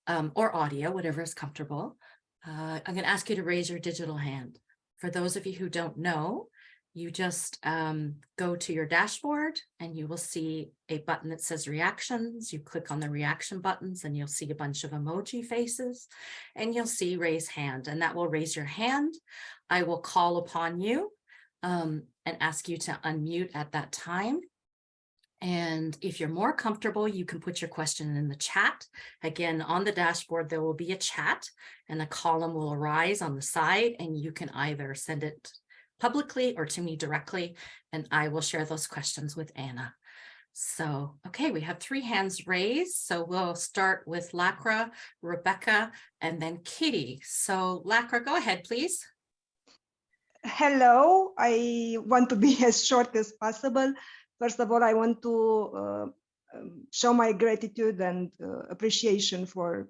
Speaker 1: or audio, whatever is comfortable, I'm going to ask you to raise your digital hand. For those of you who don't know, you just go to your dashboard and you will see a button that says reactions. You click on the reaction buttons and you'll see a bunch of emoji faces and you'll see raise hand, and that will raise your hand. I will call upon you and ask you to unmute at that time. And if you're more comfortable, you can put your question in the chat. Again, on the dashboard, there will be a chat and a column will arise on the side, and you can either send it publicly or to me directly, and I will share those questions with Anna. So, okay, we have 3 hands raised. So we'll start with Lacra, Rebecca, and then Kitty. So Lacra, go ahead, please.
Speaker 3: Hello, I want to be as short as possible. First of all, I want to show my gratitude and appreciation for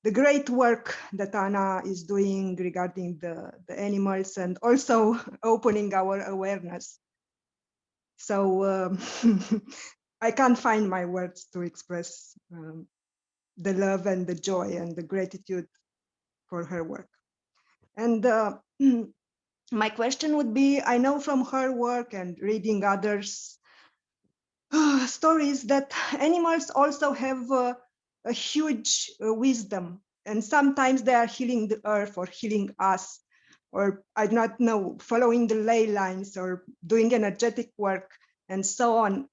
Speaker 3: the great work that Anna is doing regarding the animals and also opening our awareness. So I can't find my words to express the love and the joy and the gratitude for her work. And my question would be, I know from her work and reading others' stories that animals also have a huge wisdom, and sometimes they are healing the earth or healing us, or I do not know, following the ley lines or doing energetic work and so on.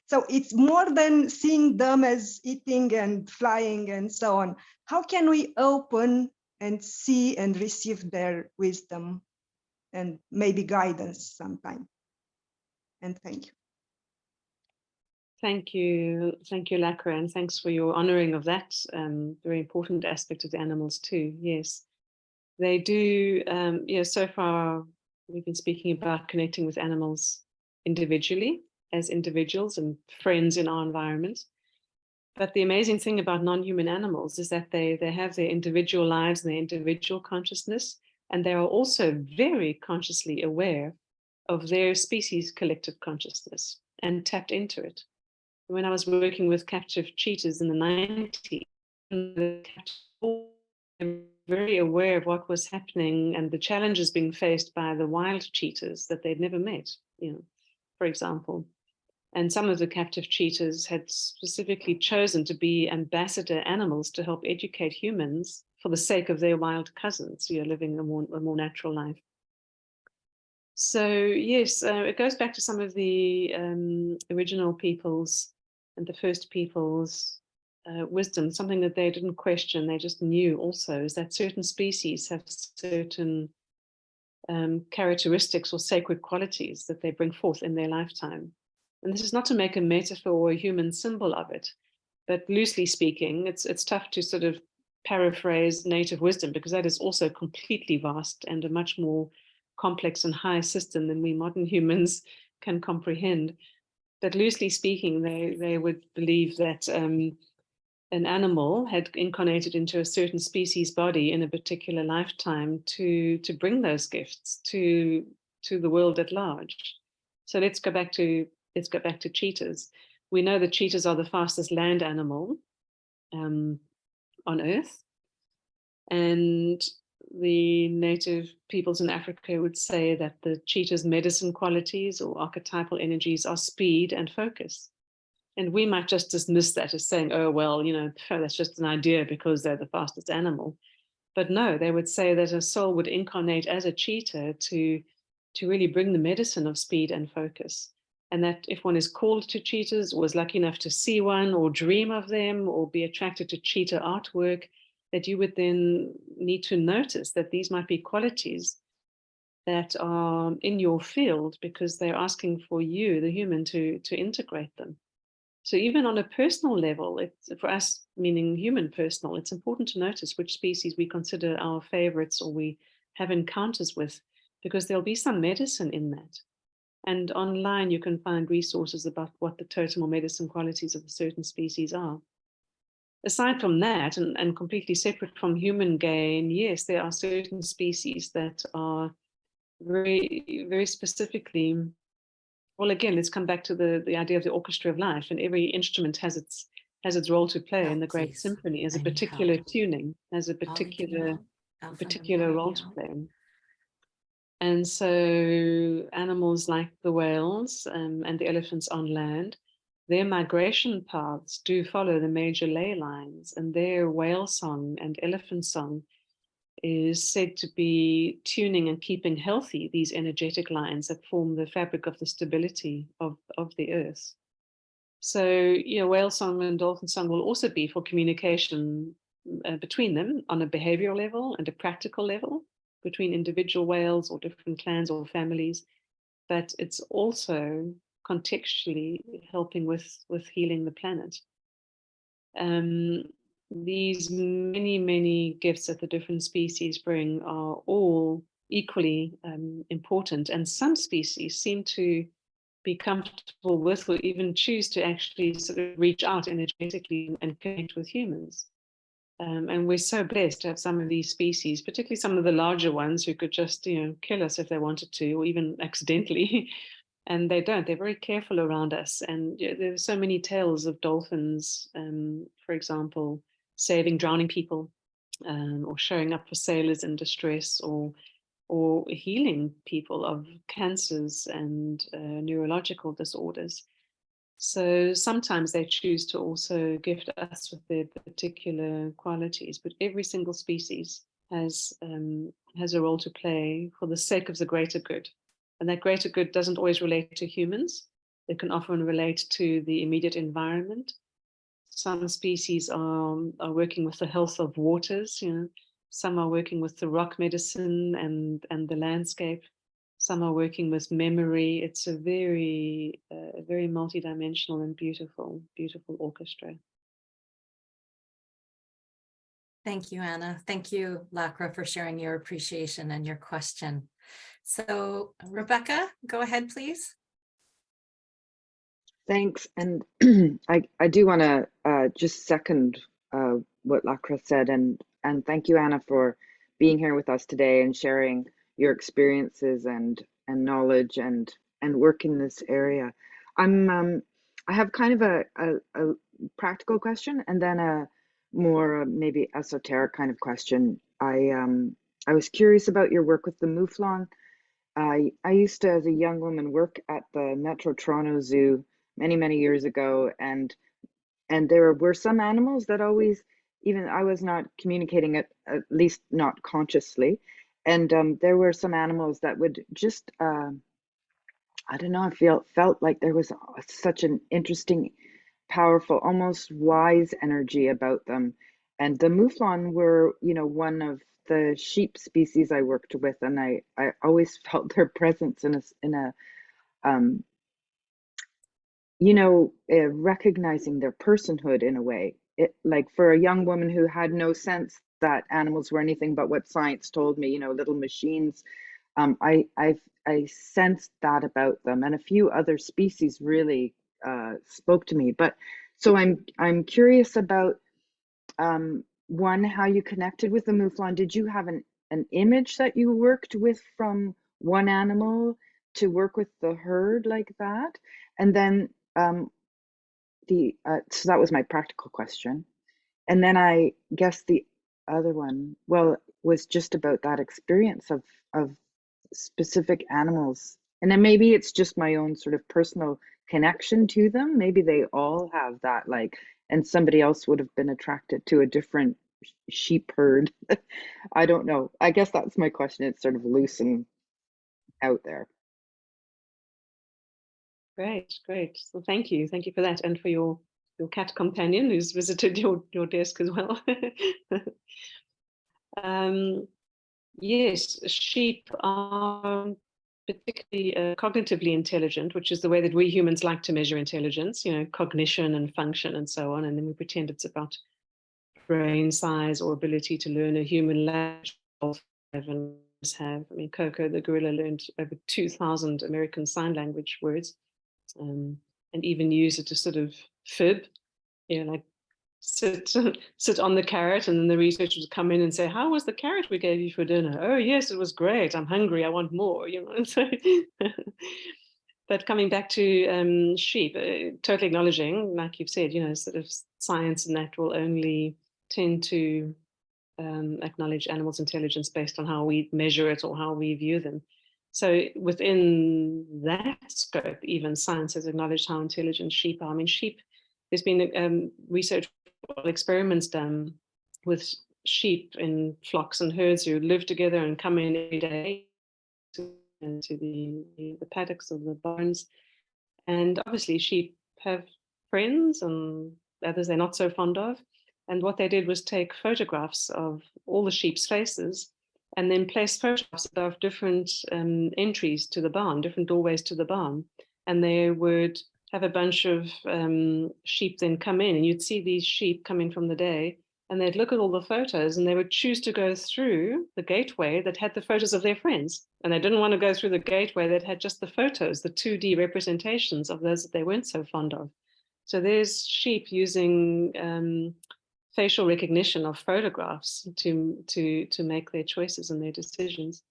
Speaker 3: So it's more than seeing them as eating and flying and so on. How can we open and see and receive their wisdom and maybe guidance sometime? And thank you.
Speaker 2: Thank you, Lacra, and thanks for your honoring of that very important aspect of the animals too. Yes, they do. So far we've been speaking about connecting with animals individually, as individuals and friends in our environment. But the amazing thing about non-human animals is that they have their individual lives and their individual consciousness, and they are also very consciously aware of their species' collective consciousness and tapped into it. When I was working with captive cheetahs in the 90s, the captives were very aware of what was happening and the challenges being faced by the wild cheetahs that they'd never met, for example. And some of the captive cheetahs had specifically chosen to be ambassador animals to help educate humans for the sake of their wild cousins, living a more natural life. So yes, it goes back to some of the original peoples and the first peoples' wisdom, something that they didn't question, they just knew also, is that certain species have certain characteristics or sacred qualities that they bring forth in their lifetime. And this is not to make a metaphor or a human symbol of it, but loosely speaking, it's tough to sort of paraphrase native wisdom, because that is also completely vast and a much more complex and higher system than we modern humans can comprehend. But loosely speaking, they would believe that an animal had incarnated into a certain species body in a particular lifetime to bring those gifts to the world at large. So let's go back to cheetahs. We know that cheetahs are the fastest land animal on Earth, and the native peoples in Africa would say that the cheetah's medicine qualities or archetypal energies are speed and focus. And we might just dismiss that as saying, oh, well, that's just an idea because they're the fastest animal. But no, they would say that a soul would incarnate as a cheetah to really bring the medicine of speed and focus. And that if one is called to cheetahs, or is lucky enough to see one or dream of them or be attracted to cheetah artwork, that you would then need to notice that these might be qualities that are in your field, because they're asking for you, the human, to integrate them. So even on a personal level, it's, for us, meaning human personal, it's important to notice which species we consider our favorites or we have encounters with, because there'll be some medicine in that. And online, you can find resources about what the totem or medicine qualities of a certain species are. Aside from that, and completely separate from human gain, yes, there are certain species that are very, very specifically, well, again, let's come back to the idea of the orchestra of life, and every instrument has its role to play in the great symphony, as a particular tuning, as a particular role to play. And so animals like the whales and the elephants on land, their migration paths do follow the major ley lines, and their whale song and elephant song is said to be tuning and keeping healthy these energetic lines that form the fabric of the stability of the earth. So, whale song and dolphin song will also be for communication between them on a behavioral level and a practical level between individual whales or different clans or families. But it's also contextually helping with healing the planet. These many gifts that the different species bring are all equally important, and some species seem to be comfortable with or even choose to actually sort of reach out energetically and connect with humans. And we're so blessed to have some of these species, particularly some of the larger ones who could just, kill us if they wanted to, or even accidentally. And they don't. They're very careful around us. And there are so many tales of dolphins, for example, saving drowning people, or showing up for sailors in distress, or healing people of cancers and neurological disorders. So sometimes they choose to also gift us with their particular qualities, but every single species has a role to play for the sake of the greater good. And that greater good doesn't always relate to humans. It can often relate to the immediate environment. Some species are working with the health of waters, Some are working with the rock medicine and the landscape. Some are working with memory. It's a very multidimensional and beautiful orchestra.
Speaker 1: Thank you, Anna. Thank you, Lacra, for sharing your appreciation and your question. So, Rebecca, go ahead, please.
Speaker 4: Thanks. And I do want to just second what Lacra said, and thank you, Anna, for being here with us today and sharing your experiences and knowledge and work in this area. I have kind of a practical question and then a more maybe esoteric kind of question. I was curious about your work with the mouflon. I used to, as a young woman, work at the Metro Toronto Zoo many years ago, and there were some animals that always, even I was not communicating it, at least not consciously, and there were some animals that would just I don't know, I felt like there was such an interesting, powerful, almost wise energy about them. And the mouflon were, one of the sheep species I worked with, and I always felt their presence in a recognizing their personhood in a way. It, like, for a young woman who had no sense that animals were anything but what science told me, little machines. I sensed that about them, and a few other species really spoke to me. But so I'm curious about one, how you connected with the mouflon. Did you have an image that you worked with from one animal to work with the herd like that? And then so that was my practical question. And then I guess the other one, well, was just about that experience of specific animals. And then maybe it's just my own sort of personal connection to them. Maybe they all have that, like, and somebody else would have been attracted to a different sheep herd. I don't know. I guess that's my question. It's sort of loose and out there.
Speaker 2: Great. So thank you for that, and for your cat companion who's visited your desk as well. Yes, sheep are particularly cognitively intelligent, which is the way that we humans like to measure intelligence, cognition and function and so on. And then we pretend it's about brain size or ability to learn a human language. I mean, Coco the gorilla learned over 2,000 American Sign Language words, and even use it to sort of fib, like sit on the carrot, and then the researchers would come in and say, "How was the carrot we gave you for dinner?" "Oh yes, it was great. I'm hungry. I want more." So, but coming back to sheep, totally acknowledging, like you've said, sort of science and that will only tend to acknowledge animals' intelligence based on how we measure it or how we view them. So within that scope, even science has acknowledged how intelligent sheep are. I mean, sheep, there's been research experiments done with sheep in flocks and herds who live together and come in every day into the paddocks or the barns. And obviously sheep have friends and others they're not so fond of. And what they did was take photographs of all the sheep's faces and then place photographs above different entries to the barn, different doorways to the barn. And they would have a bunch of sheep then come in, and you'd see these sheep coming from the day, and they'd look at all the photos and they would choose to go through the gateway that had the photos of their friends. And they didn't want to go through the gateway that had just the photos, the 2D representations of those that they weren't so fond of. So there's sheep using facial recognition of photographs to make their choices and their decisions.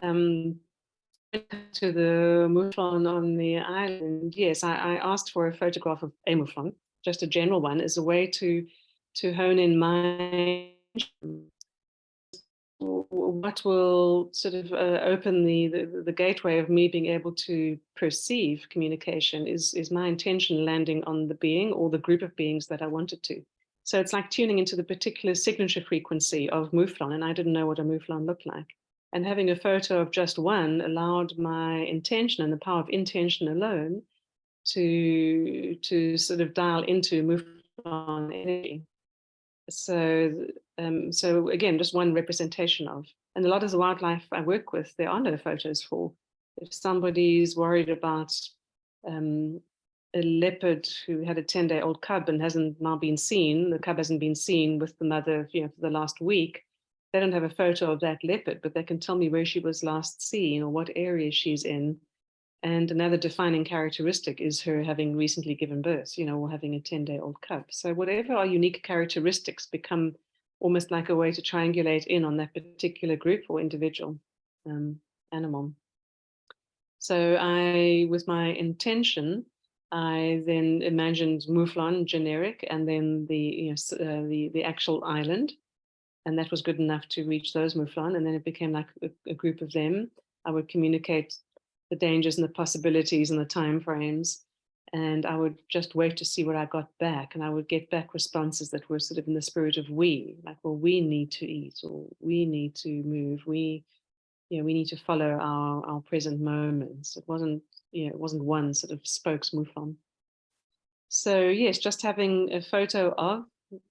Speaker 2: To the mouflon on the island, yes, I asked for a photograph of a mouflon, just a general one, as a way to hone in my what will sort of open the gateway of me being able to perceive communication is my intention landing on the being or the group of beings that I wanted to. So it's like tuning into the particular signature frequency of mouflon, and I didn't know what a mouflon looked like. And having a photo of just one allowed my intention and the power of intention alone to sort of dial into mouflon energy. So again, just one representation of. And a lot of the wildlife I work with, there are no photos for. If somebody's worried about a leopard who had a 10-day-old cub and hasn't now been seen, the cub hasn't been seen with the mother, for the last week, they don't have a photo of that leopard, but they can tell me where she was last seen or what area she's in. And another defining characteristic is her having recently given birth, or having a 10-day-old cub. So whatever our unique characteristics become almost like a way to triangulate in on that particular group or individual animal. So with my intention, I then imagined mouflon generic, and then the actual island. And that was good enough to reach those mouflon. And then it became like a group of them. I would communicate the dangers and the possibilities and the time frames. And I would just wait to see what I got back. And I would get back responses that were sort of in the spirit of we, like, well, we need to eat, or we need to move. We need to follow our present moments. It wasn't one sort of spokes mouflon. So yes, just having a photo of,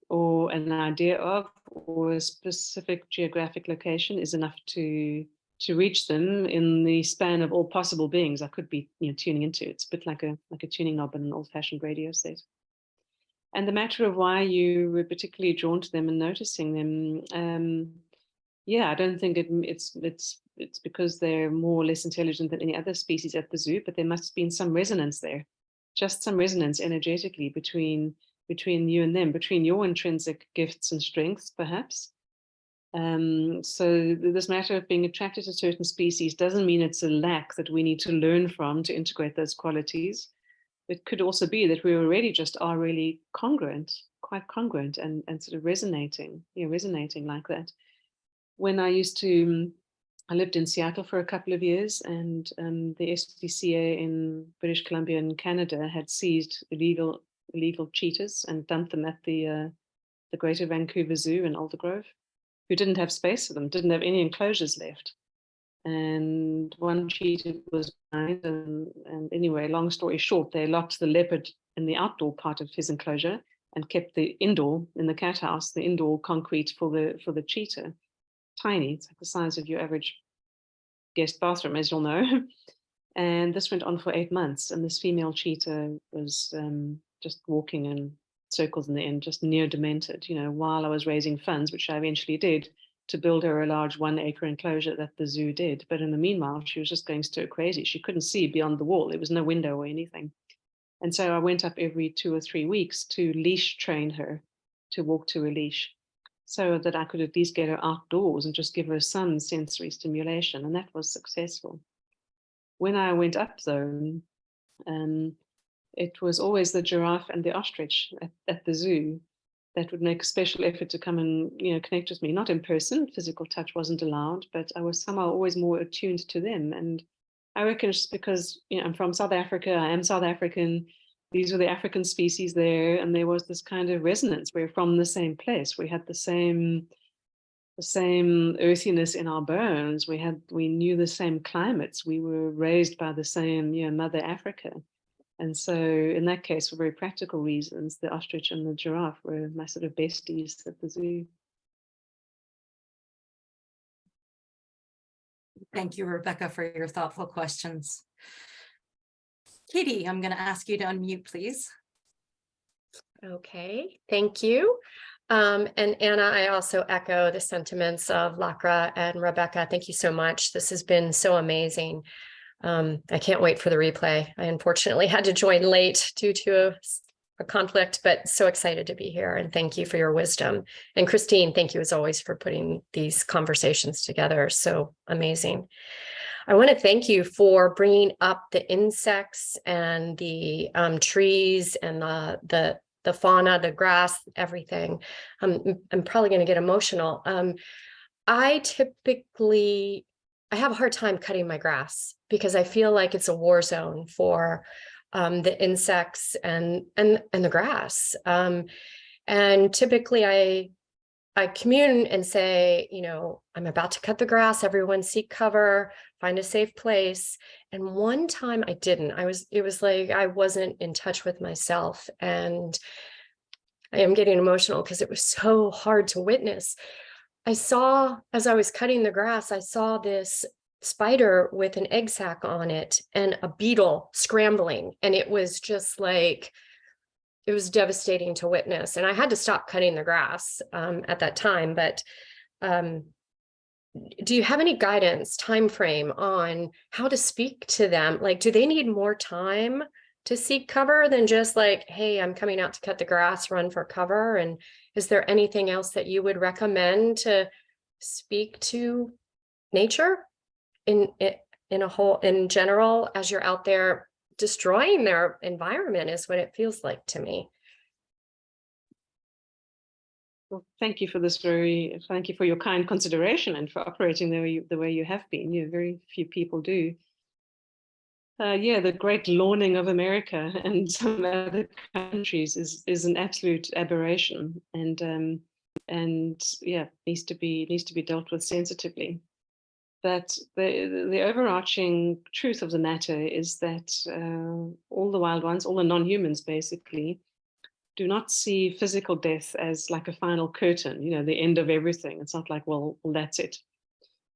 Speaker 2: or an idea of, or a specific geographic location is enough to reach them in the span of all possible beings I could be tuning into. It's a bit like a tuning knob in an old-fashioned radio set. And the matter of why you were particularly drawn to them and noticing them, I don't think it's because they're more or less intelligent than any other species at the zoo, but there must have been some resonance there, just some resonance energetically between you and them, between your intrinsic gifts and strengths, perhaps. So this matter of being attracted to certain species doesn't mean it's a lack that we need to learn from to integrate those qualities. It could also be that we already just are really quite congruent and sort of resonating like that. When I lived in Seattle for a couple of years, and the SPCA in British Columbia and Canada had seized illegal cheetahs and dumped them at the Greater Vancouver Zoo in Aldergrove, who didn't have space for them, didn't have any enclosures left. And one cheetah was blind, and anyway, long story short, they locked the leopard in the outdoor part of his enclosure and kept the indoor, in the cat house, the indoor concrete for the cheetah. Tiny, it's like the size of your average guest bathroom, as you'll know. And this went on for 8 months, and this female cheetah was just walking in circles in the end, just near demented, while I was raising funds, which I eventually did, to build her a large 1-acre enclosure that the zoo did. But in the meanwhile, she was just going stir crazy. She couldn't see beyond the wall. There was no window or anything. And so I went up every 2 or 3 weeks to leash train her, to walk to a leash, so that I could at least get her outdoors and just give her some sensory stimulation. And that was successful. When I went up, though, it was always the giraffe and the ostrich at the zoo that would make a special effort to come and connect with me, not in person. Physical touch wasn't allowed, but I was somehow always more attuned to them. And I reckon it's because I'm from South Africa, I am South African, these were the African species there, and there was this kind of resonance. We're from the same place. We had the same earthiness in our bones. We knew the same climates. We were raised by the same, Mother Africa. And so in that case, for very practical reasons, the ostrich and the giraffe were my sort of besties at the zoo.
Speaker 1: Thank you, Rebecca, for your thoughtful questions. Katie, I'm going to ask you to unmute, please.
Speaker 5: Okay, thank you. And Anna, I also echo the sentiments of Lakra and Rebecca. Thank you so much. This has been so amazing. I can't wait for the replay. I unfortunately had to join late due to a conflict, but so excited to be here. And thank you for your wisdom. And Christine, thank you as always for putting these conversations together. So amazing. I want to thank you for bringing up the insects and the trees and the fauna, the grass, everything. I'm probably going to get emotional. I have a hard time cutting my grass because I feel like it's a war zone for the insects and the grass. And typically I commune and say, I'm about to cut the grass, everyone seek cover, find a safe place. And one time I didn't. It was like I wasn't in touch with myself. And I am getting emotional because it was so hard to witness. I saw, as I was cutting the grass, I saw this spider with an egg sac on it and a beetle scrambling. And it was just like, it was devastating to witness. And I had to stop cutting the grass at that time. But do you have any guidance, time frame on how to speak to them? Like, do they need more time to seek cover than just like, hey, I'm coming out to cut the grass, run for cover? And is there anything else that you would recommend to speak to nature in general as you're out there destroying their environment, is what it feels like to me.
Speaker 2: Well, thank you for your kind consideration and for operating the way you have been. Very few people do. The great lawning of America and some other countries is an absolute aberration, and needs to be dealt with sensitively. But the overarching truth of the matter is that all the wild ones, all the non-humans basically, do not see physical death as like a final curtain, the end of everything. It's not like, well, that's it.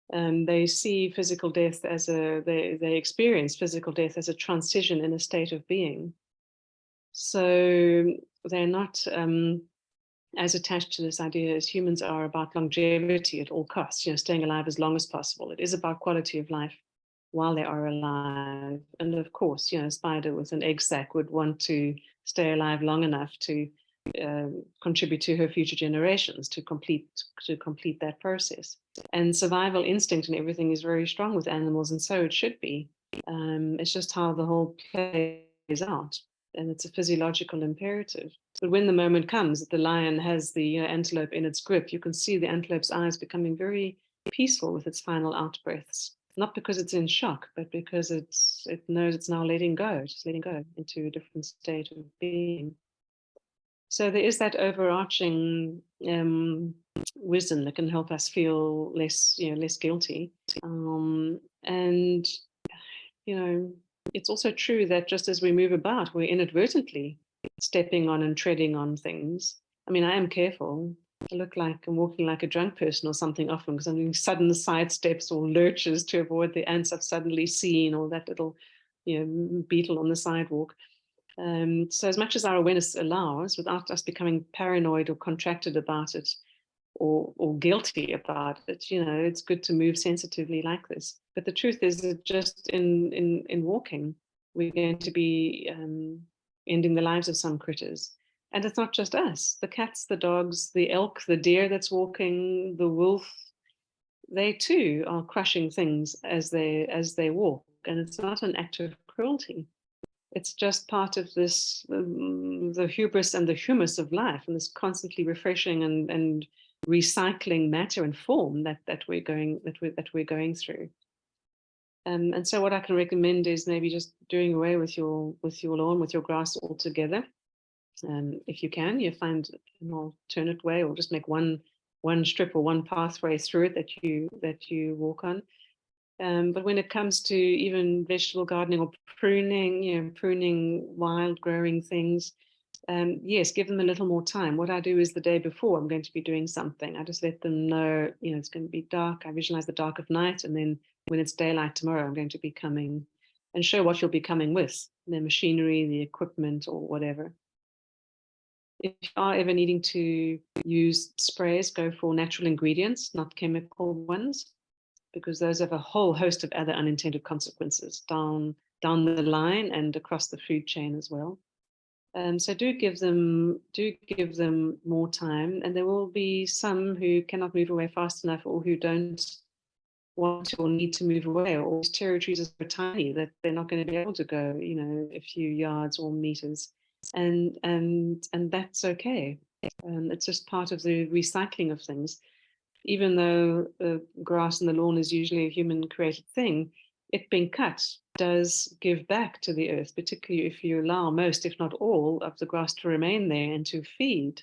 Speaker 2: They see physical death they experience physical death as a transition in a state of being. So they're not as attached to this idea as humans are about longevity at all costs, staying alive as long as possible. It is about quality of life while they are alive. And of course, a spider with an egg sac would want to stay alive long enough to contribute to her future generations, to complete that process. And survival instinct and everything is very strong with animals, and so it should be. It's just how the whole plays out, and it's a physiological imperative. But when the moment comes that the lion has the antelope in its grip, you can see the antelope's eyes becoming very peaceful with its final out breaths. Not because it's in shock, but because it knows it's now letting go, just letting go into a different state of being. So there is that overarching wisdom that can help us feel less guilty. And it's also true that just as we move about, we're inadvertently stepping on and treading on things. I mean, I am careful. I look like I'm walking like a drunk person or something often because I'm doing sudden side steps or lurches to avoid the ants I've suddenly seen, or that little, beetle on the sidewalk. So as much as our awareness allows, without us becoming paranoid or contracted about it or guilty about it, it's good to move sensitively like this. But the truth is that just in walking, we're going to be ending the lives of some critters. And it's not just us, the cats, the dogs, the elk, the deer that's walking, the wolf, they too are crushing things as they walk. And it's not an act of cruelty. It's just part of this, the hubris and the humus of life, and this constantly refreshing and recycling matter and form that we're going through. And so what I can recommend is maybe just doing away with your lawn, with your grass altogether. If you can, you find an alternate way, or just make one strip or one pathway through it that you walk on. But when it comes to even vegetable gardening or pruning, pruning wild growing things, yes, give them a little more time. What I do is the day before I'm going to be doing something, I just let them know, it's going to be dark. I visualize the dark of night, and then when it's daylight tomorrow, I'm going to be coming, and show what you'll be coming with, the machinery, the equipment, or whatever. If you are ever needing to use sprays, go for natural ingredients, not chemical ones, because those have a whole host of other unintended consequences down the line and across the food chain as well. So do give them more time, and there will be some who cannot move away fast enough, or who don't want or need to move away, or these territories are so tiny that they're not going to be able to go, a few yards or meters, and that's okay. It's just part of the recycling of things. Even though the grass and the lawn is usually a human created thing, it being cut does give back to the earth, particularly if you allow most, if not all, of the grass to remain there and to feed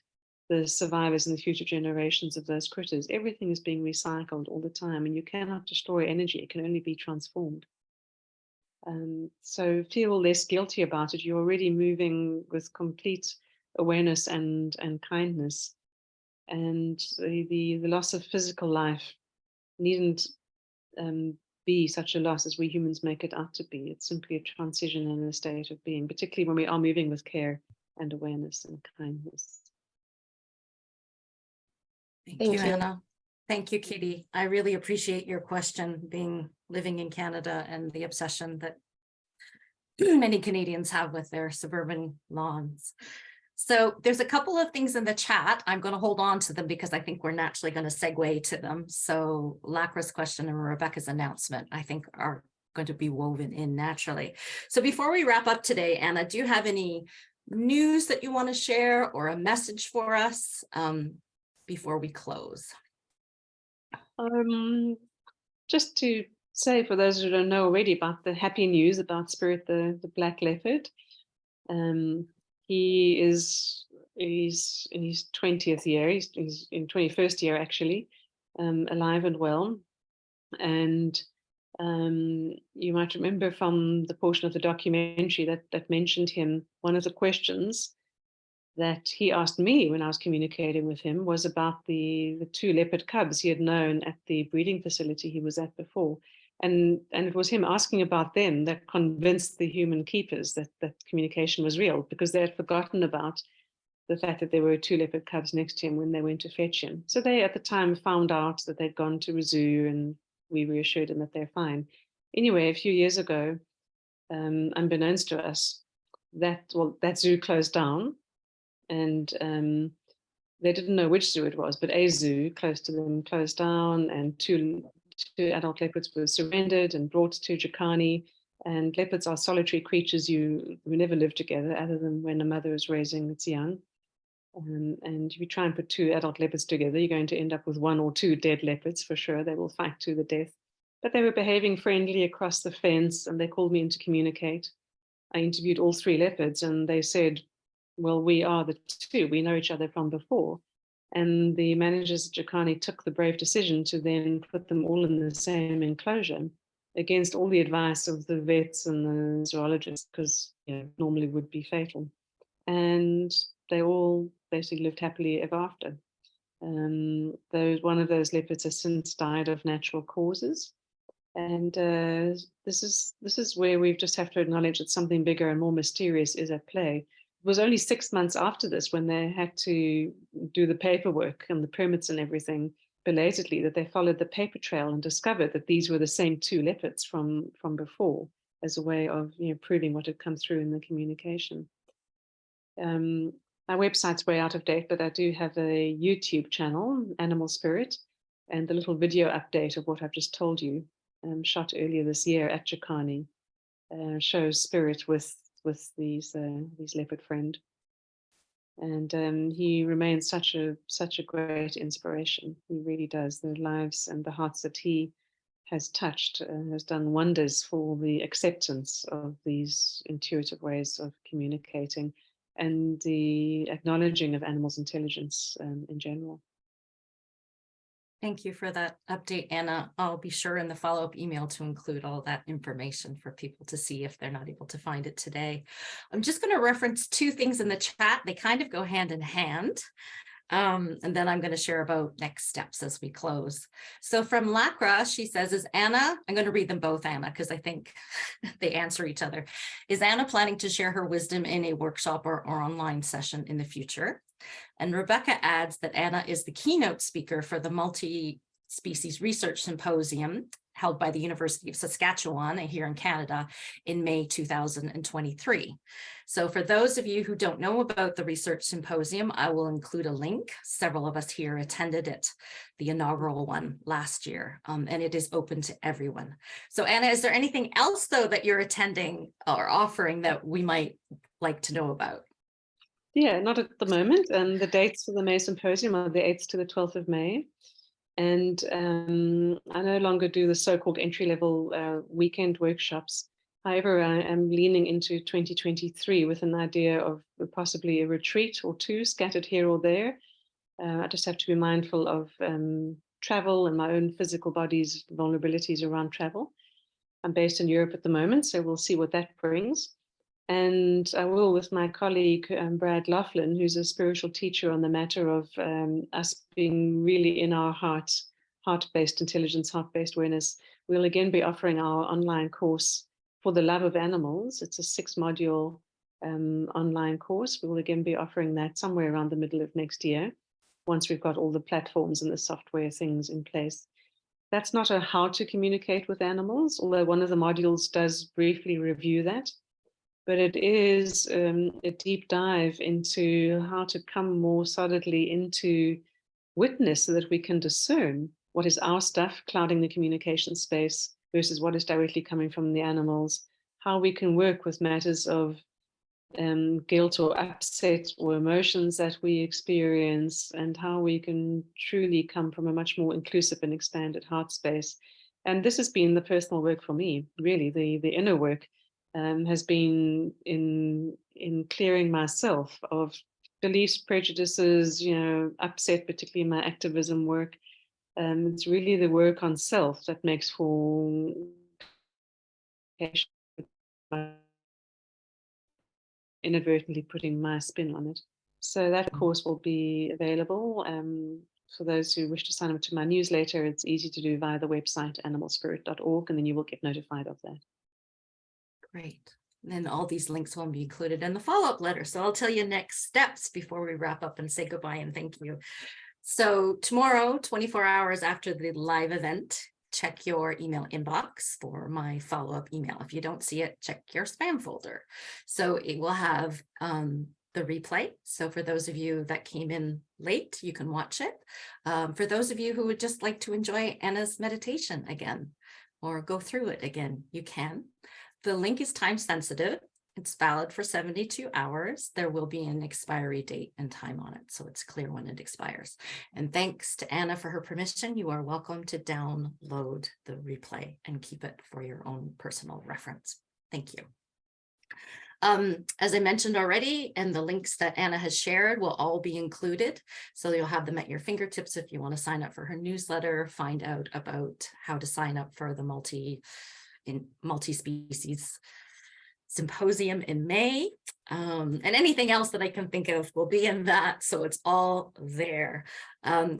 Speaker 2: the survivors and the future generations of those critters. Everything is being recycled all the time, and you cannot destroy energy. It can only be transformed. So feel less guilty about it. You're already moving with complete awareness and kindness. And the loss of physical life needn't be such a loss as we humans make it out to be. It's simply a transition in a state of being, particularly when we are moving with care and awareness and kindness.
Speaker 1: Thank you, Anna. Thank you, Kitty. I really appreciate your question, living in Canada, and the obsession that many Canadians have with their suburban lawns. So there's a couple of things in the chat. I'm going to hold on to them because I think we're naturally going to segue to them. So Lacra's question and Rebecca's announcement, I think, are going to be woven in naturally. So before we wrap up today, Anna, do you have any news that you want to share, or a message for us before we close?
Speaker 2: Just to say, for those who don't know already, about the happy news about Spirit, the black leopard. He's in his 20th year. He's in 21st year, actually, alive and well. And you might remember from the portion of the documentary that mentioned him, one of the questions that he asked me when I was communicating with him was about the 2 leopard cubs he had known at the breeding facility he was at before. And it was him asking about them that convinced the human keepers that communication was real, because they had forgotten about the fact that there were 2 leopard cubs next to him when they went to fetch him. So they at the time found out that they'd gone to a zoo, and we reassured them that they're fine. Anyway, a few years ago, unbeknownst to us, that zoo closed down, and they didn't know which zoo it was, but a zoo close to them closed down, and two adult leopards were surrendered and brought to Jacani. And leopards are solitary creatures who never live together, other than when a mother is raising its young. And if you try and put 2 adult leopards together, you're going to end up with 1 or 2 dead leopards for sure. They will fight to the death. But they were behaving friendly across the fence, and they called me in to communicate. I interviewed all 3 leopards, and they said, well, we are the 2. We know each other from before. And the managers at Jacani took the brave decision to then put them all in the same enclosure, against all the advice of the vets and the zoologists, because normally would be fatal. And they all basically lived happily ever after. One of those leopards has since died of natural causes. And this is where we just have to acknowledge that something bigger and more mysterious is at play. It was only 6 months after this, when they had to do the paperwork and the permits and everything belatedly, that they followed the paper trail and discovered that these were the same 2 leopards from before, as a way of proving what had come through in the communication. My website's way out of date, but I do have a YouTube channel, AnimalSpirit, and the little video update of what I've just told you, shot earlier this year at Jacani, shows Spirit with these leopard friend, and he remains such a great inspiration. He really does. The lives and the hearts that he has touched and has done wonders for the acceptance of these intuitive ways of communicating and the acknowledging of animals' intelligence in general.
Speaker 1: Thank you for that update, Anna. I'll be sure in the follow-up email to include all that information for people to see if they're not able to find it today. I'm just going to reference two things in the chat. They kind of go hand in hand. And then I'm going to share about next steps as we close. So from Lacra, she says, is Anna, I'm going to read them both, Anna, because I think they answer each other. Is Anna planning to share her wisdom in a workshop or online session in the future? And Rebecca adds that Anna is the keynote speaker for the Multi-Species Research Symposium held by the University of Saskatchewan here in Canada in May 2023. So for those of you who don't know about the Research Symposium, I will include a link. Several of us here attended it, the inaugural one last year, and it is open to everyone. So Anna, is there anything else though that you're attending or offering that we might like to know about?
Speaker 2: Yeah, not at the moment. And the dates for the May Symposium are the 8th to the 12th of May. And I no longer do the so-called entry-level weekend workshops. However, I am leaning into 2023 with an idea of possibly a retreat or two scattered here or there. I just have to be mindful of travel and my own physical body's vulnerabilities around travel. I'm based in Europe at the moment, so we'll see what that brings. And I will, with my colleague, Brad Laughlin, who's a spiritual teacher on the matter of us being really in our heart-based intelligence, heart-based awareness, we'll again be offering our online course for the love of animals. It's a 6-module online course. We will again be offering that somewhere around the middle of next year, once we've got all the platforms and the software things in place. That's not a how to communicate with animals, although one of the modules does briefly review that. But it is a deep dive into how to come more solidly into witness so that we can discern what is our stuff clouding the communication space versus what is directly coming from the animals, how we can work with matters of guilt or upset or emotions that we experience, and how we can truly come from a much more inclusive and expanded heart space. And this has been the personal work for me, really, the inner work. Has been in clearing myself of beliefs, prejudices, upset, particularly in my activism work. It's really the work on self that makes for inadvertently putting my spin on it. So that course will be available. For those who wish to sign up to my newsletter, it's easy to do via the website animalspirit.org, and then you will get notified of that.
Speaker 1: Great. And then all these links will be included in the follow-up letter. So I'll tell you next steps before we wrap up and say goodbye and thank you. So tomorrow, 24 hours after the live event, check your email inbox for my follow-up email. If you don't see it, check your spam folder. So it will have the replay. So for those of you that came in late, you can watch it. For those of you who would just like to enjoy Anna's meditation again, or go through it again, you can. The link is time sensitive. It's valid for 72 hours. There will be an expiry date and time on it, so it's clear when it expires. And thanks to Anna for her permission. You are welcome to download the replay and keep it for your own personal reference. Thank you. As I mentioned already, and the links that Anna has shared will all be included. So you'll have them at your fingertips if you want to sign up for her newsletter, find out about how to sign up for the multi-species symposium in May, and anything else that I can think of will be in that. So it's all there.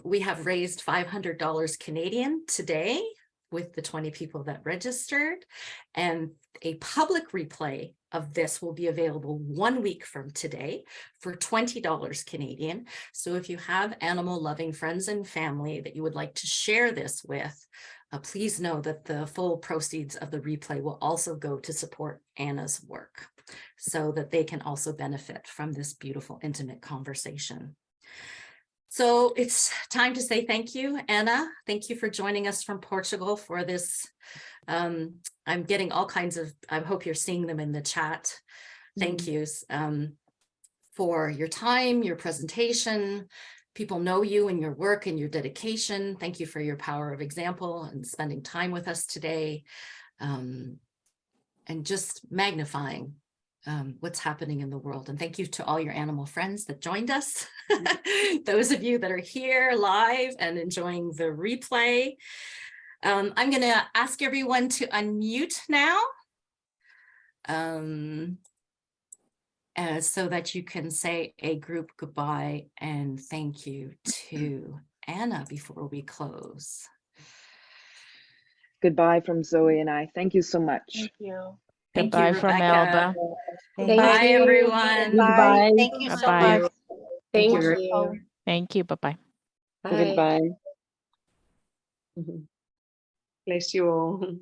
Speaker 1: We have raised $500 Canadian today with the 20 people that registered, and a public replay of this will be available 1 week from today for $20 Canadian. So if you have animal loving friends and family that you would like to share this with, please know that the full proceeds of the replay will also go to support Anna's work so that they can also benefit from this beautiful, intimate conversation. So it's time to say thank you, Anna. Thank you for joining us from Portugal for this. I'm getting all kinds of, I hope you're seeing them in the chat. Thank yous for your time, your presentation, people know you and your work and your dedication. Thank you for your power of example and spending time with us today, and just magnifying what's happening in the world. And thank you to all your animal friends that joined us. Those of you that are here live and enjoying the replay. I'm going to ask everyone to unmute now, so that you can say a group goodbye and thank you to Anna before we close.
Speaker 4: Goodbye from Zoe and I. Thank you so much.
Speaker 6: Thank you.
Speaker 1: Thank
Speaker 7: Goodbye
Speaker 1: you,
Speaker 7: from
Speaker 1: Rebecca.
Speaker 7: Elba.
Speaker 5: Thank
Speaker 1: Bye,
Speaker 5: you.
Speaker 1: everyone.
Speaker 6: Bye. Thank you so
Speaker 7: Bye-bye.
Speaker 6: much.
Speaker 5: Thank
Speaker 6: Wonderful.
Speaker 5: you.
Speaker 7: Thank you. Bye-bye.
Speaker 5: Bye.
Speaker 2: Goodbye. Bless you all.